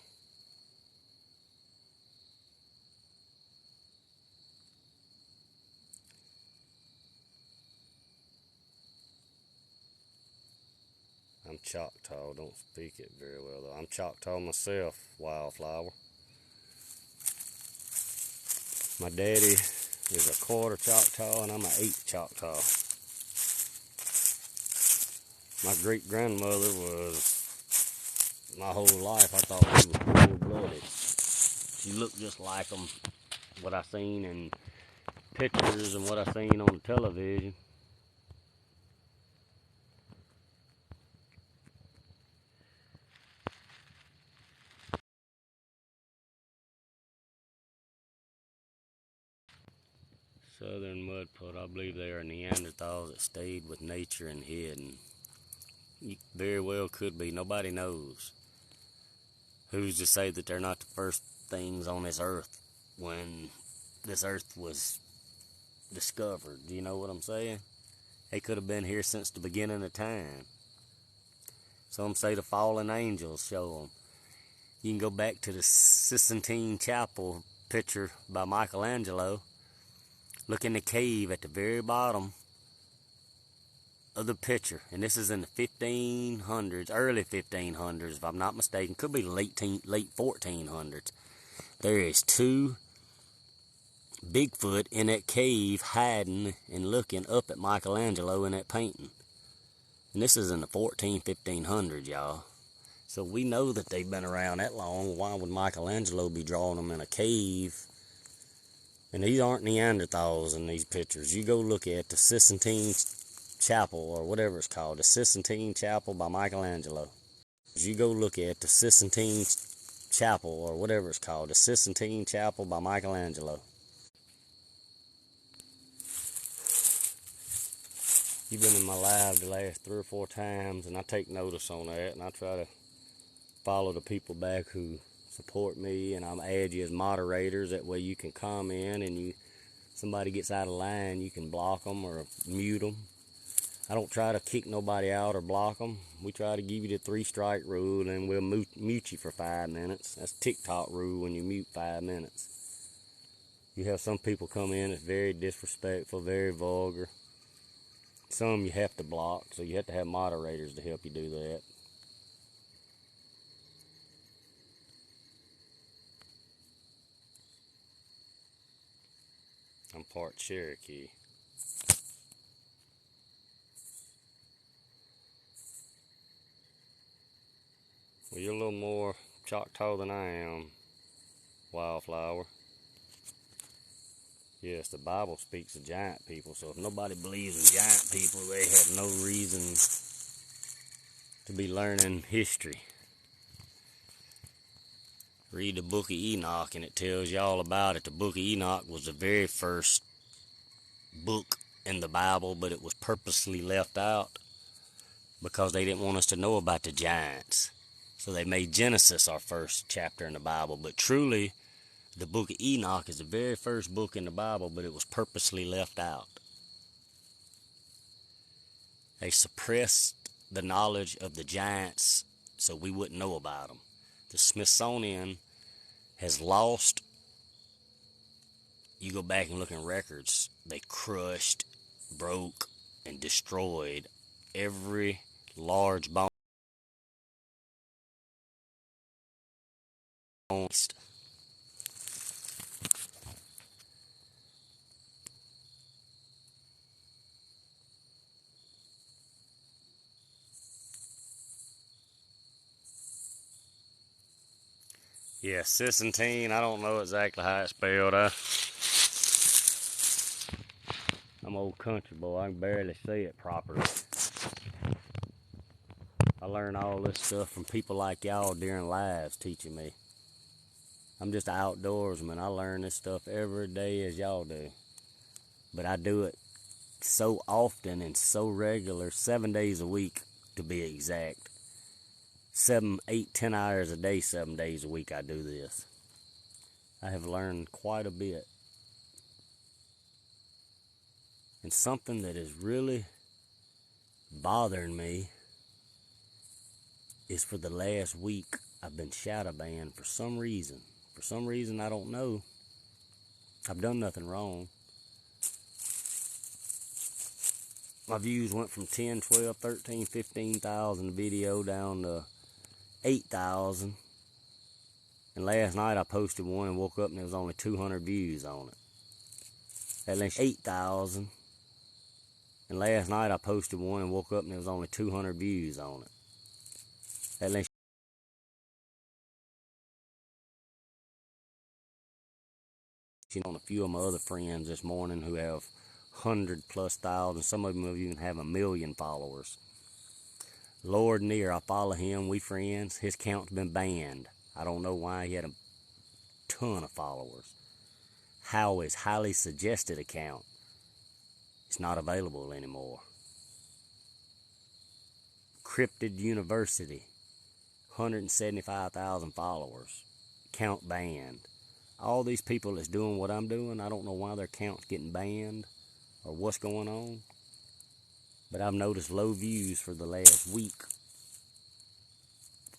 A: I'm Choctaw, don't speak it very well though. I'm Choctaw myself, Wildflower. My daddy is a quarter Choctaw and I'm an eighth Choctaw. My great grandmother was, my whole life I thought she was full-blooded. She looked just like them, what I seen in pictures and what I seen on the television. Southern mudpot, I believe they are Neanderthals that stayed with nature and hid. And very well could be. Nobody knows. Who's to say that they're not the first things on this earth when this earth was discovered? Do you know what I'm saying? They could have been here since the beginning of time. Some say the fallen angels show them. You can go back to the Sistine Chapel picture by Michelangelo. Look in the cave at the very bottom of the picture, and this is in the 1500s, early 1500s, if I'm not mistaken. Could be late 1400s. There is two Bigfoot in that cave hiding and looking up at Michelangelo in that painting. And this is in the 1500s, y'all. So we know that they've been around that long. Why would Michelangelo be drawing them in a cave? And these aren't Neanderthals in these pictures. You go look at the Sistine Chapel, or whatever it's called, the Sistine Chapel by Michelangelo. You go look at the Sistine Chapel, or whatever it's called, the Sistine Chapel by Michelangelo. You've been in my live the last 3 or 4 times, and I take notice on that, and I try to follow the people back who support me, and I'll add you as moderators. That way you can comment, and somebody gets out of line, you can block them or mute them. I don't try to kick nobody out or block them. We try to give you the 3-strike rule, and we'll mute you for 5 minutes. That's TikTok rule when you mute 5 minutes. You have some people come in that's very disrespectful, very vulgar. Some you have to block, so you have to have moderators to help you do that. I'm part Cherokee. Well, you're a little more Choctaw than I am, Wildflower. Yes, the Bible speaks of giant people, so if nobody believes in giant people, they have no reason to be learning history. Read the book of Enoch, and it tells you all about it. The book of Enoch was the very first book in the Bible, but it was purposely left out because they didn't want us to know about the giants. So they made Genesis our first chapter in the Bible, but truly, the book of Enoch is the very first book in the Bible, but it was purposely left out. They suppressed the knowledge of the giants so we wouldn't know about them. The Smithsonian has lost, you go back and look in records, they crushed, broke, and destroyed every large bone. Yeah, Sissantine, I don't know exactly how it's spelled. I'm old country boy, I can barely say it properly. I learned all this stuff from people like y'all during lives teaching me. I'm just an outdoorsman. I learn this stuff every day as y'all do. But I do it so often and so regular, 7 days a week to be exact. 7, 8, 10 hours a day, 7 days a week I do this. I have learned quite a bit. And something that is really bothering me is for the last week I've been shadow banned for some reason. For some reason I don't know. I've done nothing wrong. My views went from 10, 12, 13, 15,000 video down to 8,000. And last night I posted one and woke up and there was only 200 views on it. At least 8,000. And last night I posted one and woke up and there was only 200 views on it. At least on a few of my other friends this morning who have 100+ thousand. Some of them even have 1 million followers. Lord Near, I follow him. We friends. His account's been banned. I don't know why. He had a ton of followers. Howie's highly suggested account. It's not available anymore. Cryptid University, 175,000 followers. Account banned. All these people that's doing what I'm doing, I don't know why their account's getting banned or what's going on. But I've noticed low views for the last week.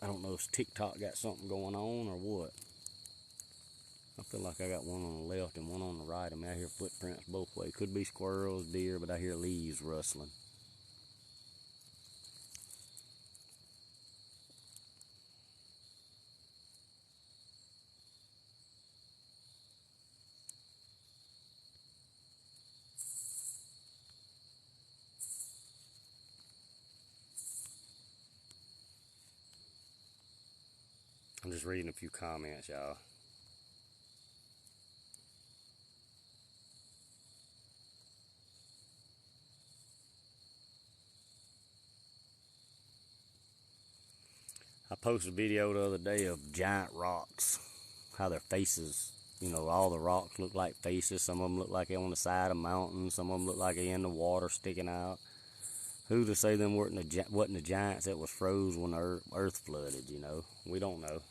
A: I don't know if TikTok got something going on or what. I feel like I got one on the left and one on the right. I mean, I hear footprints both ways. Could be squirrels, deer, but I hear leaves rustling. I'm just reading a few comments, y'all. I posted a video the other day of giant rocks, how their faces, you know, all the rocks look like faces. Some of them look like they're on the side of mountains. Some of them look like they're in the water sticking out. Who to say them wasn't the giants that was froze when the earth flooded, you know? We don't know.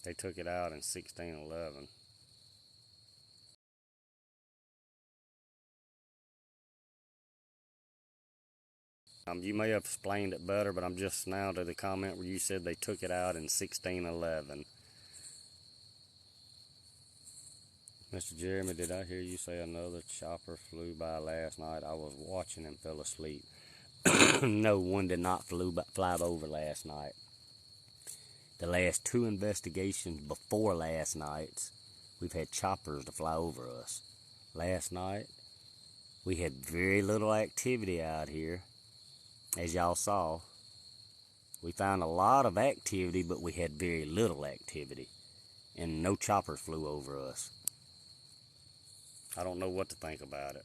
A: They took it out in 1611. You may have explained it better, but I'm just now to the comment where you said they took it out in 1611. Mr. Jeremy, did I hear you say another chopper flew by last night? I was watching and fell asleep. No, one did not fly over last night. The last 2 investigations before last night's, we've had choppers to fly over us. Last night, we had very little activity out here, as y'all saw. We found a lot of activity, but we had very little activity, and no choppers flew over us. I don't know what to think about it.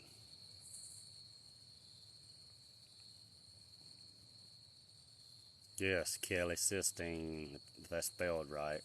A: Yes, Kelly, cysteine, if that's spelled right.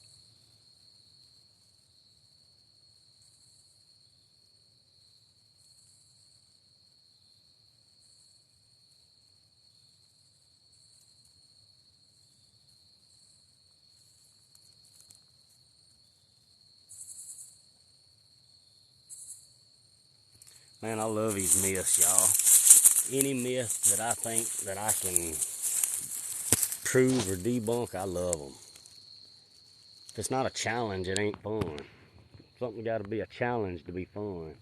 A: Man, I love these myths, y'all. Any myth that I think that I can prove or debunk, I love them. If it's not a challenge, it ain't fun. Something got to be a challenge to be fun.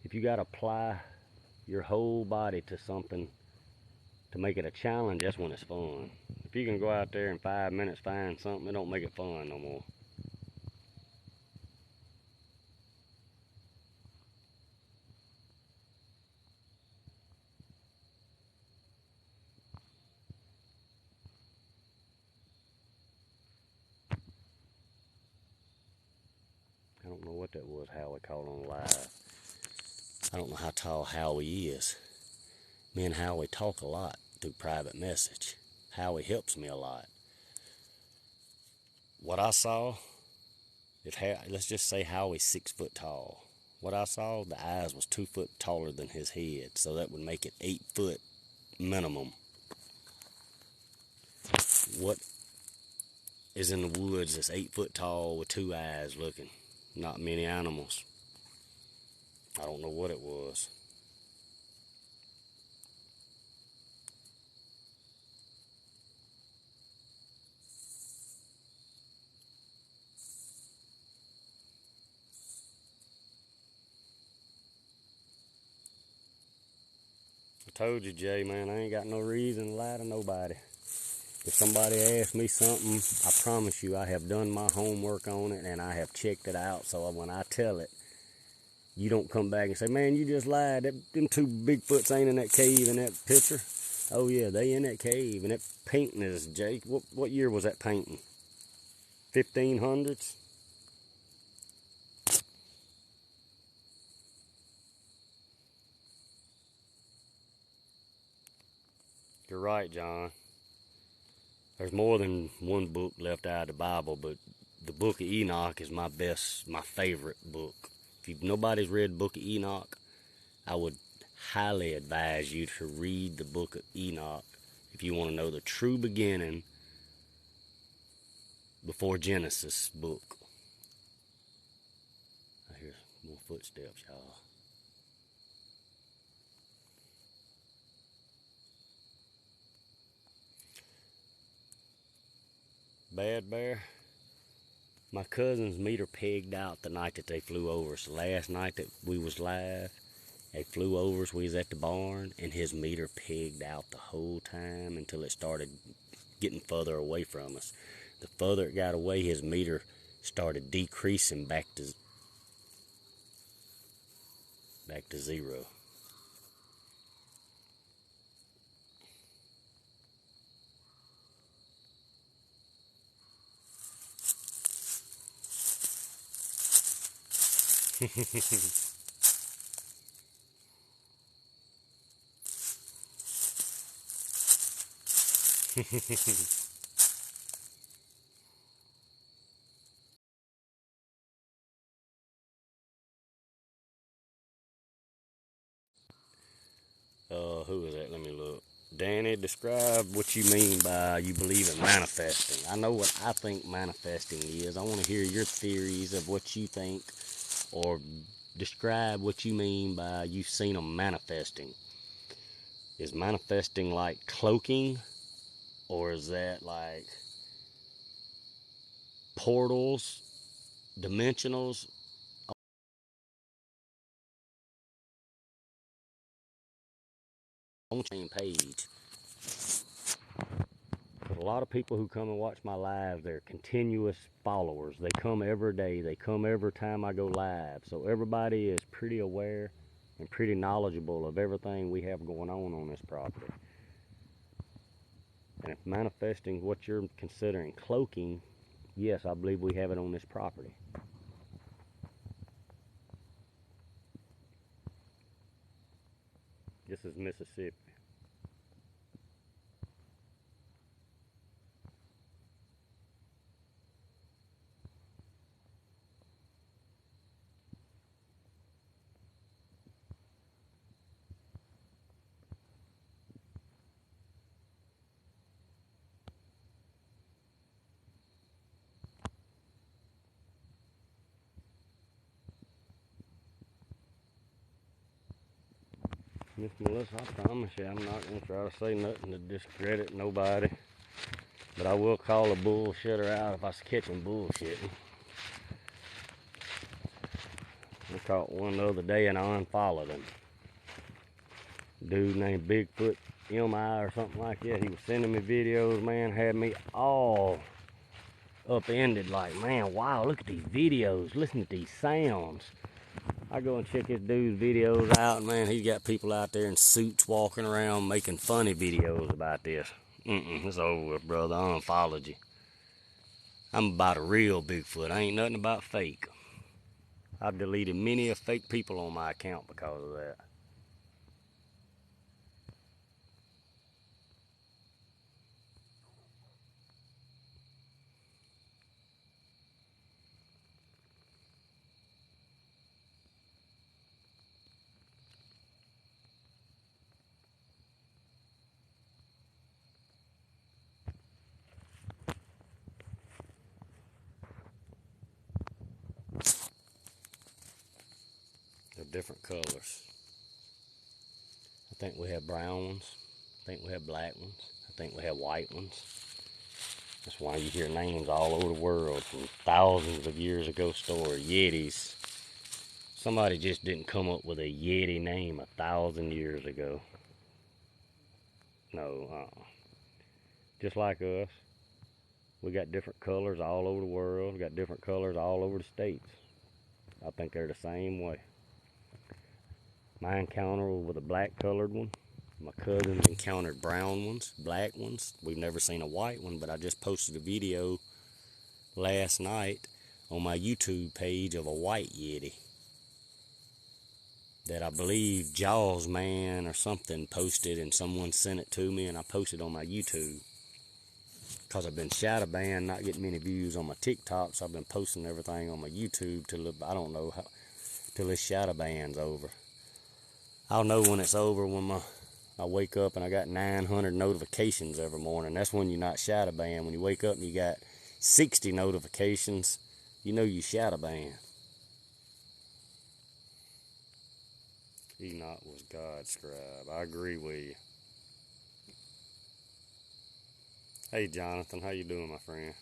A: If you got to apply your whole body to something to make it a challenge, that's when it's fun. If you can go out there in 5 minutes find something, it don't make it fun no more. Howie caught on live. I don't know how tall Howie is. Me and Howie talk a lot through private message. Howie helps me a lot. What I saw, let's just say Howie's 6 foot tall. What I saw, the eyes was 2 foot taller than his head, so that would make it 8 foot minimum. What is in the woods that's 8 foot tall with 2 eyes looking? Not many animals. I don't know what it was. I told you, Jay, man, I ain't got no reason to lie to nobody. If somebody asks me something, I promise you I have done my homework on it and I have checked it out. So when I tell it, you don't come back and say, man, you just lied. Them 2 Bigfoots ain't in that cave in that picture. Oh, yeah, they in that cave. And that painting is, Jake, what year was that painting? 1500s? You're right, John. There's more than one book left out of the Bible, but the Book of Enoch is my favorite book. If nobody's read the Book of Enoch, I would highly advise you to read the Book of Enoch if you want to know the true beginning before Genesis book. I hear more footsteps, y'all. Bad Bear, my cousin's meter pegged out the night that they flew over us. Last night that we was live, they flew over us. We was at the barn, and his meter pegged out the whole time until it started getting further away from us. The further it got away, his meter started decreasing back to 0. Who is that? Let me look. Danny, describe what you mean by you believe in manifesting. I know what I think manifesting is. I want to hear your theories of what you think, or describe what you mean by you've seen them manifesting. Is manifesting like cloaking, or is that like portals, dimensionals? On the same page. But a lot of people who come and watch my live, they're continuous followers. They come every day. They come every time I go live. So everybody is pretty aware and pretty knowledgeable of everything we have going on this property. And if manifesting what you're considering cloaking, yes, I believe we have it on this property. This is Mississippi. Miss Melissa, I promise you I'm not going to try to say nothing to discredit nobody. But I will call a bullshitter out if I catch him bullshitting. I caught one the other day and I unfollowed him. Dude named Bigfoot MI or something like that. He was sending me videos, man, had me all upended. Like, man, wow, look at these videos. Listen to these sounds. I go and check this dude's videos out, and man, he's got people out there in suits walking around making funny videos about this. It's over with, brother. I unfollowed you. I'm about a real Bigfoot. I ain't nothing about fake. I've deleted many of fake people on my account because of that. They're different colors. I think we have brown ones. I think we have black ones. I think we have white ones. That's why you hear names all over the world from thousands of years ago stored. Yetis. Somebody just didn't come up with a Yeti name 1,000 years ago. No, just like us. We got different colors all over the world. We got different colors all over the states. I think they're the same way. My encounter with a black colored one. My cousins encountered brown ones, black ones. We've never seen a white one, but I just posted a video last night on my YouTube page of a white Yeti that I believe Jaws Man or something posted, and someone sent it to me, and I posted on my YouTube. Because I've been shadow banned, not getting many views on my TikTok, so I've been posting everything on my YouTube till, I don't know, till this shadow ban's over. I'll know when it's over when I wake up and I got 900 notifications every morning. That's when you're not shadow banned. When you wake up and you got 60 notifications, you know you shadow banned. Enoch was God's scribe. I agree with you. Hey Jonathan, how you doing, my friend?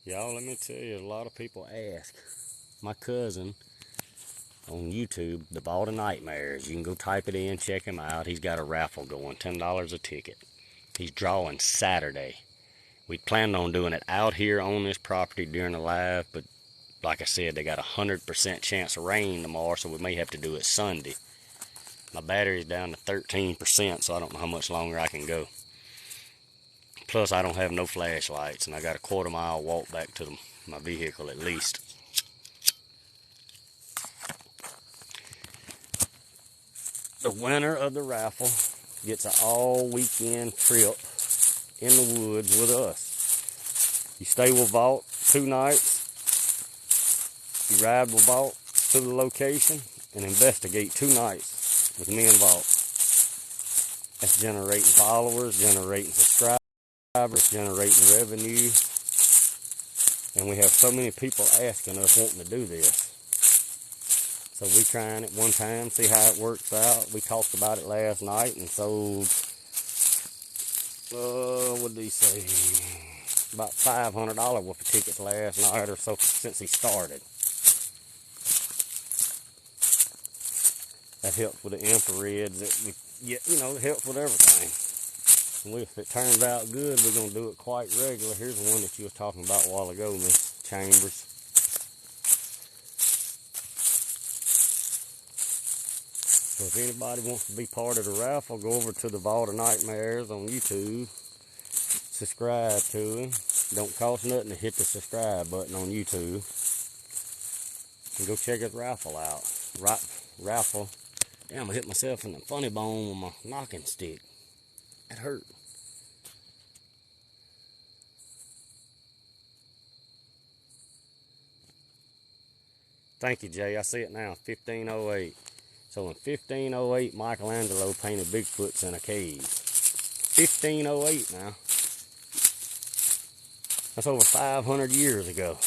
A: Y'all, let me tell you, a lot of people ask. My cousin on YouTube, The Vault of Nightmares, you can go type it in, check him out. He's got a raffle going, $10 a ticket. He's drawing Saturday. We planned on doing it out here on this property during the live, but like I said, they got a 100% chance of rain tomorrow, so we may have to do it Sunday. My battery's down to 13%, so I don't know how much longer I can go. Plus, I don't have no flashlights, and I got a quarter-mile walk back to my vehicle at least. The winner of the raffle gets an all-weekend trip in the woods with us. You stay with Vault 2 nights. You ride with Vault to the location and investigate 2 nights with me and Vault. That's generating followers, generating subscribers, generating revenue. And we have so many people asking us wanting to do this. So we trying it one time, see how it works out. We talked about it last night and sold, what did he say? About $500 worth of tickets last night or so since he started. That helps with the infrareds that we get, it helps with everything. And if it turns out good, we're going to do it quite regular. Here's the one that you were talking about a while ago, Miss Chambers. So if anybody wants to be part of the raffle, go over to the Vault of Nightmares on YouTube. Subscribe to him. Don't cost nothing to hit the subscribe button on YouTube. And go check his raffle out. Raffle. Damn, I hit myself in the funny bone with my knocking stick. That hurt. Thank you, Jay. I see it now. 1508. So in 1508, Michelangelo painted Bigfoots in a cave. 1508 now. That's over 500 years ago.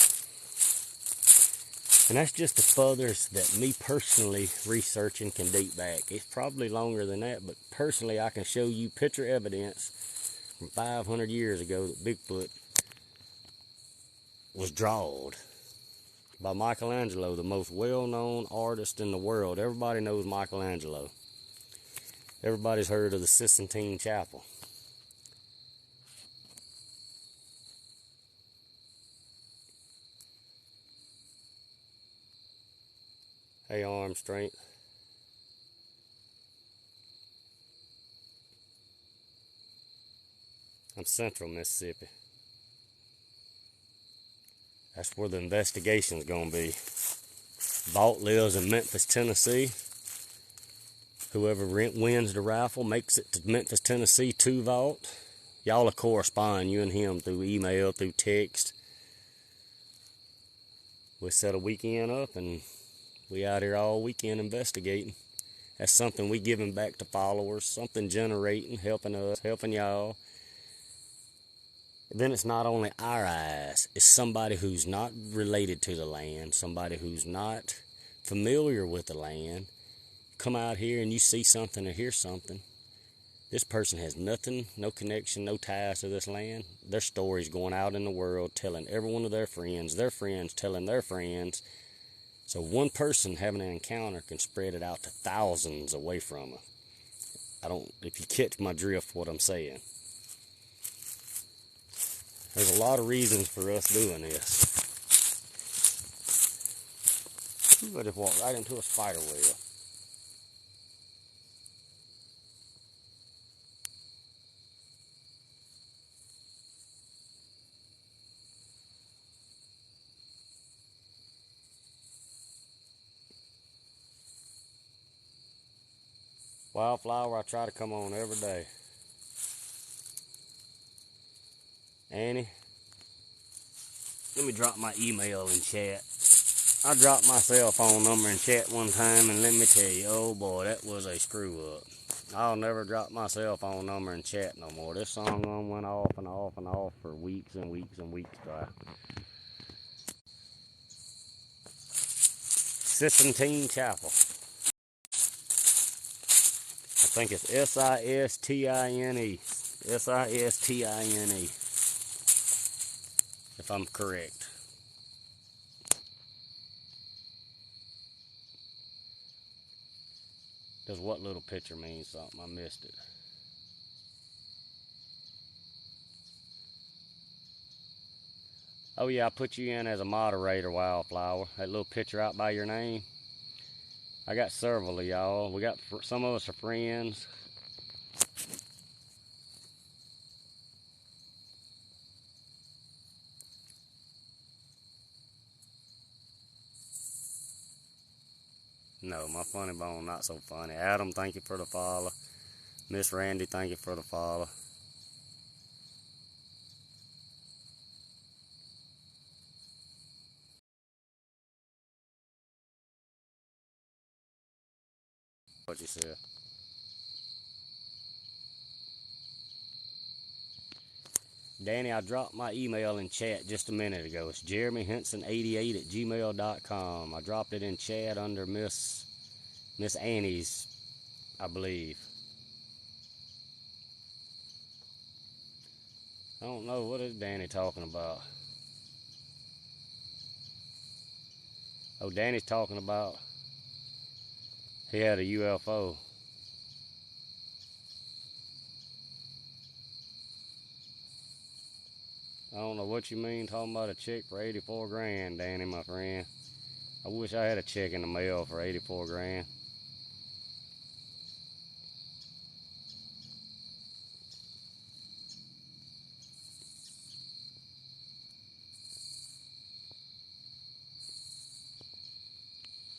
A: And that's just the furthest that me personally researching can date back. It's probably longer than that, but personally I can show you picture evidence from 500 years ago that Bigfoot was drawn by Michelangelo, the most well-known artist in the world. Everybody knows Michelangelo. Everybody's heard of the Sistine Chapel. Hey, arm strength. I'm central Mississippi. That's where the investigation's gonna be. Vault lives in Memphis, Tennessee. Whoever wins the raffle makes it to Memphis, Tennessee to Vault. Y'all will correspond, you and him, through email, through text. We set a weekend up and we out here all weekend investigating. That's something we giving back to followers, something generating, helping us, helping y'all. Then it's not only our eyes, it's somebody who's not related to the land, somebody who's not familiar with the land. Come out here and you see something or hear something. This person has nothing, no connection, no ties to this land. Their story's going out in the world, telling every one of their friends telling their friends. So one person having an encounter can spread it out to thousands away from them. If you catch my drift what I'm saying. There's a lot of reasons for us doing this. Ooh, I just walked right into a spider web. Wildflower, I try to come on every day. Annie, let me drop my email in chat. I dropped my cell phone number in chat one time, and let me tell you, oh boy, that was a screw up. I'll never drop my cell phone number in chat no more. This song went off and off and off for weeks and weeks and weeks dry. Sistine Chapel. I think it's S-I-S-T-I-N-E. S-I-S-T-I-N-E. If I'm correct. Does what little picture mean something? I missed it. Oh yeah, I put you in as a moderator, Wildflower. That little picture out by your name. I got several of y'all. We got some of us are friends. No, my funny bone not so funny. Adam, thank you for the follow. Miss Randy, thank you for the follow. What you said. Danny, I dropped my email in chat just a minute ago. It's jeremyhenson88@gmail.com. I dropped it in chat under Miss Annie's, I believe. I don't know, what is Danny talking about? Oh, Danny's talking about he had a UFO. I don't know what you mean talking about a check for 84 grand, Danny, my friend. I wish I had a check in the mail for 84 grand.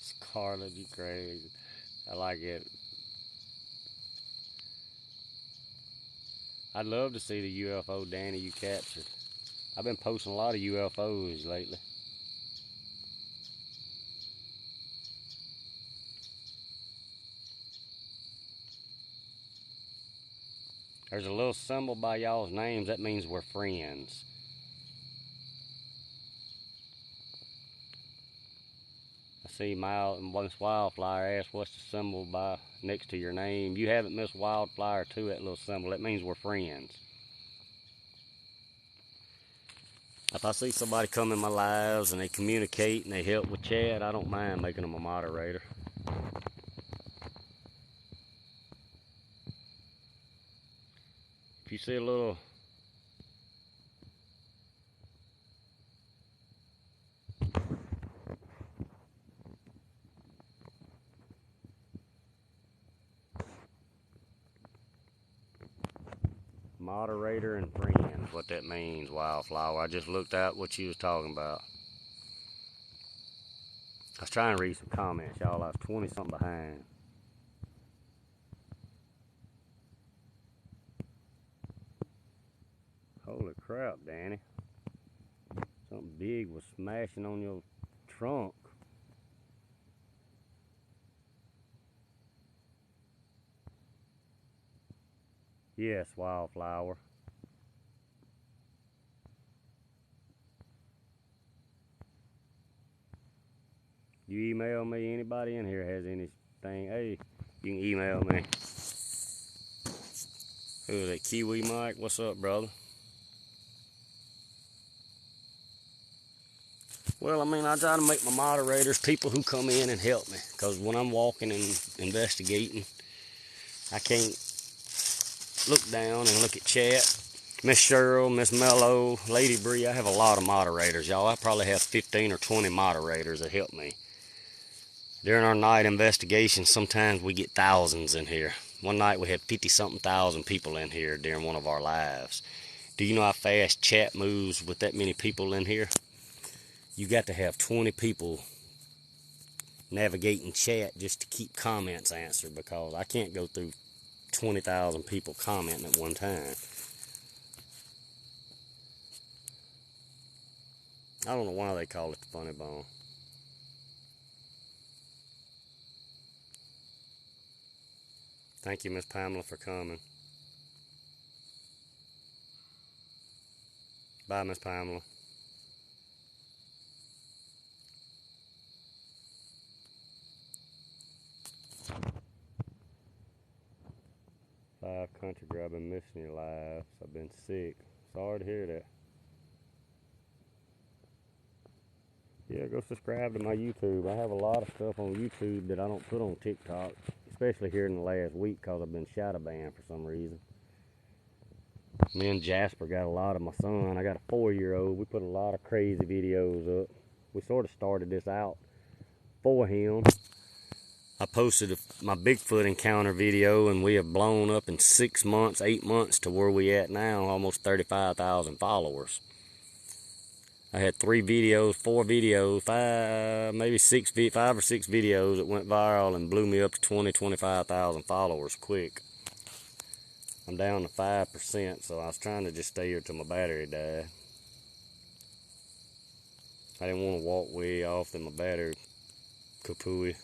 A: Scarlet, you crazy. I like it. I'd love to see the UFO, Danny, you captured. I've been posting a lot of UFOs lately. There's a little symbol by y'all's names. That means we're friends. I see Miss Wildflower asked what's the symbol by next to your name. You haven't Miss Wildflower too, that little symbol. That means we're friends. If I see somebody come in my lives and they communicate and they help with chat, I don't mind making them a moderator. If you see a little Moderator and friends, what that means, Wildflower. I just looked at what you was talking about. I was trying to read some comments, y'all. I was 20 something behind. Holy crap, Danny. Something big was smashing on your trunk. Yes, Wildflower. You email me, anybody in here has anything, hey, you can email me. Who is that, Kiwi Mike? What's up, brother? Well, I mean, I try to make my moderators people who come in and help me, because when I'm walking and investigating, I can't look down and look at chat. Miss Cheryl, Miss Mello, Lady Bree, I have a lot of moderators, y'all. I probably have 15 or 20 moderators that help me. During our night investigations, sometimes we get thousands in here. One night we had 50-something thousand people in here during one of our lives. Do you know how fast chat moves with that many people in here? You got to have 20 people navigating chat just to keep comments answered, because I can't go through 20,000 people commenting at one time. I don't know why they call it the funny bone. Thank you, Miss Pamela, for coming. Bye, Miss Pamela. Live Country Girl, I've been missing your lives. I've been sick. Sorry to hear that. Yeah, go subscribe to my YouTube. I have a lot of stuff on YouTube that I don't put on TikTok, especially here in the last week, because I've been shadow banned for some reason. Me and Jasper got a lot of my son. I got a 4-year-old. We put a lot of crazy videos up. We sort of started this out for him. I posted my Bigfoot encounter video, and we have blown up in 6 months, 8 months to where we at now, almost 35,000 followers. I had 3 videos, 4 videos, 5, maybe 5 or 6 videos that went viral and blew me up to 20, 25,000 followers quick. I'm down to 5%, so I was trying to just stay here till my battery died. I didn't want to walk way off, then my battery kapooey.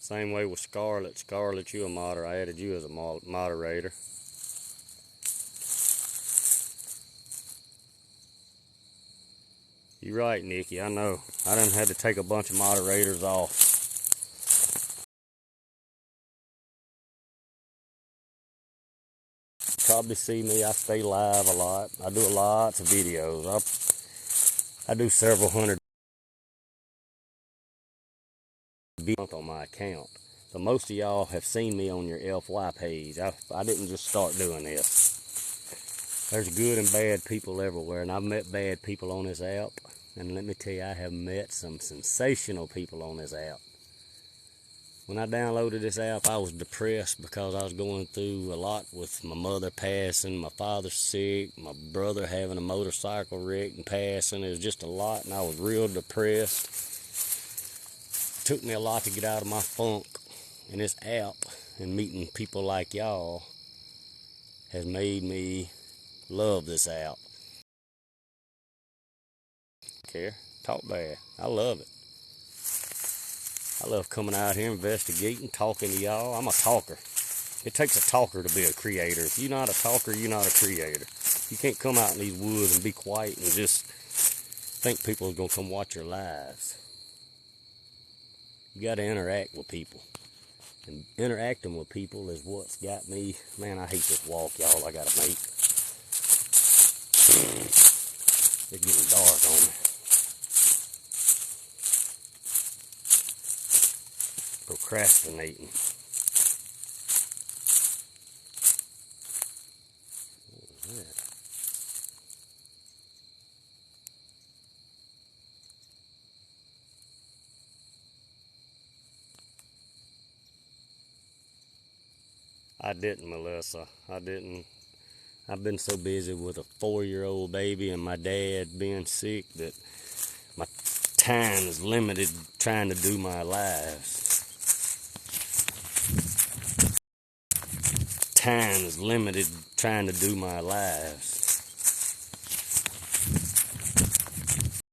A: Same way with Scarlett. Scarlett, you a moderator. I added you as a moderator. You're right, Nikki. I know. I done had to take a bunch of moderators off. Probably see me. I stay live a lot. I do lots of videos. I do several hundred videos on my account. So most of y'all have seen me on your FY page. I didn't just start doing this. There's good and bad people everywhere, and I've met bad people on this app. And let me tell you, I have met some sensational people on this app. When I downloaded this app, I was depressed because I was going through a lot with my mother passing, my father sick, my brother having a motorcycle wreck and passing. It was just a lot, and I was real depressed. It took me a lot to get out of my funk, and this app and meeting people like y'all has made me love this app. Care, talk bad. I love it. I love coming out here, investigating, talking to y'all. I'm a talker. It takes a talker to be a creator. If you're not a talker, you're not a creator. You can't come out in these woods and be quiet and just think people are going to come watch your lives. You got to interact with people. And interacting with people is what's got me. Man, I hate this walk, y'all, I got to make. It's getting dark on me. Procrastinating. What was that? I didn't, Melissa. I didn't. I've been so busy with a 4-year-old baby and my dad being sick that my time is limited trying to do my lives. Time is limited trying to do my lives.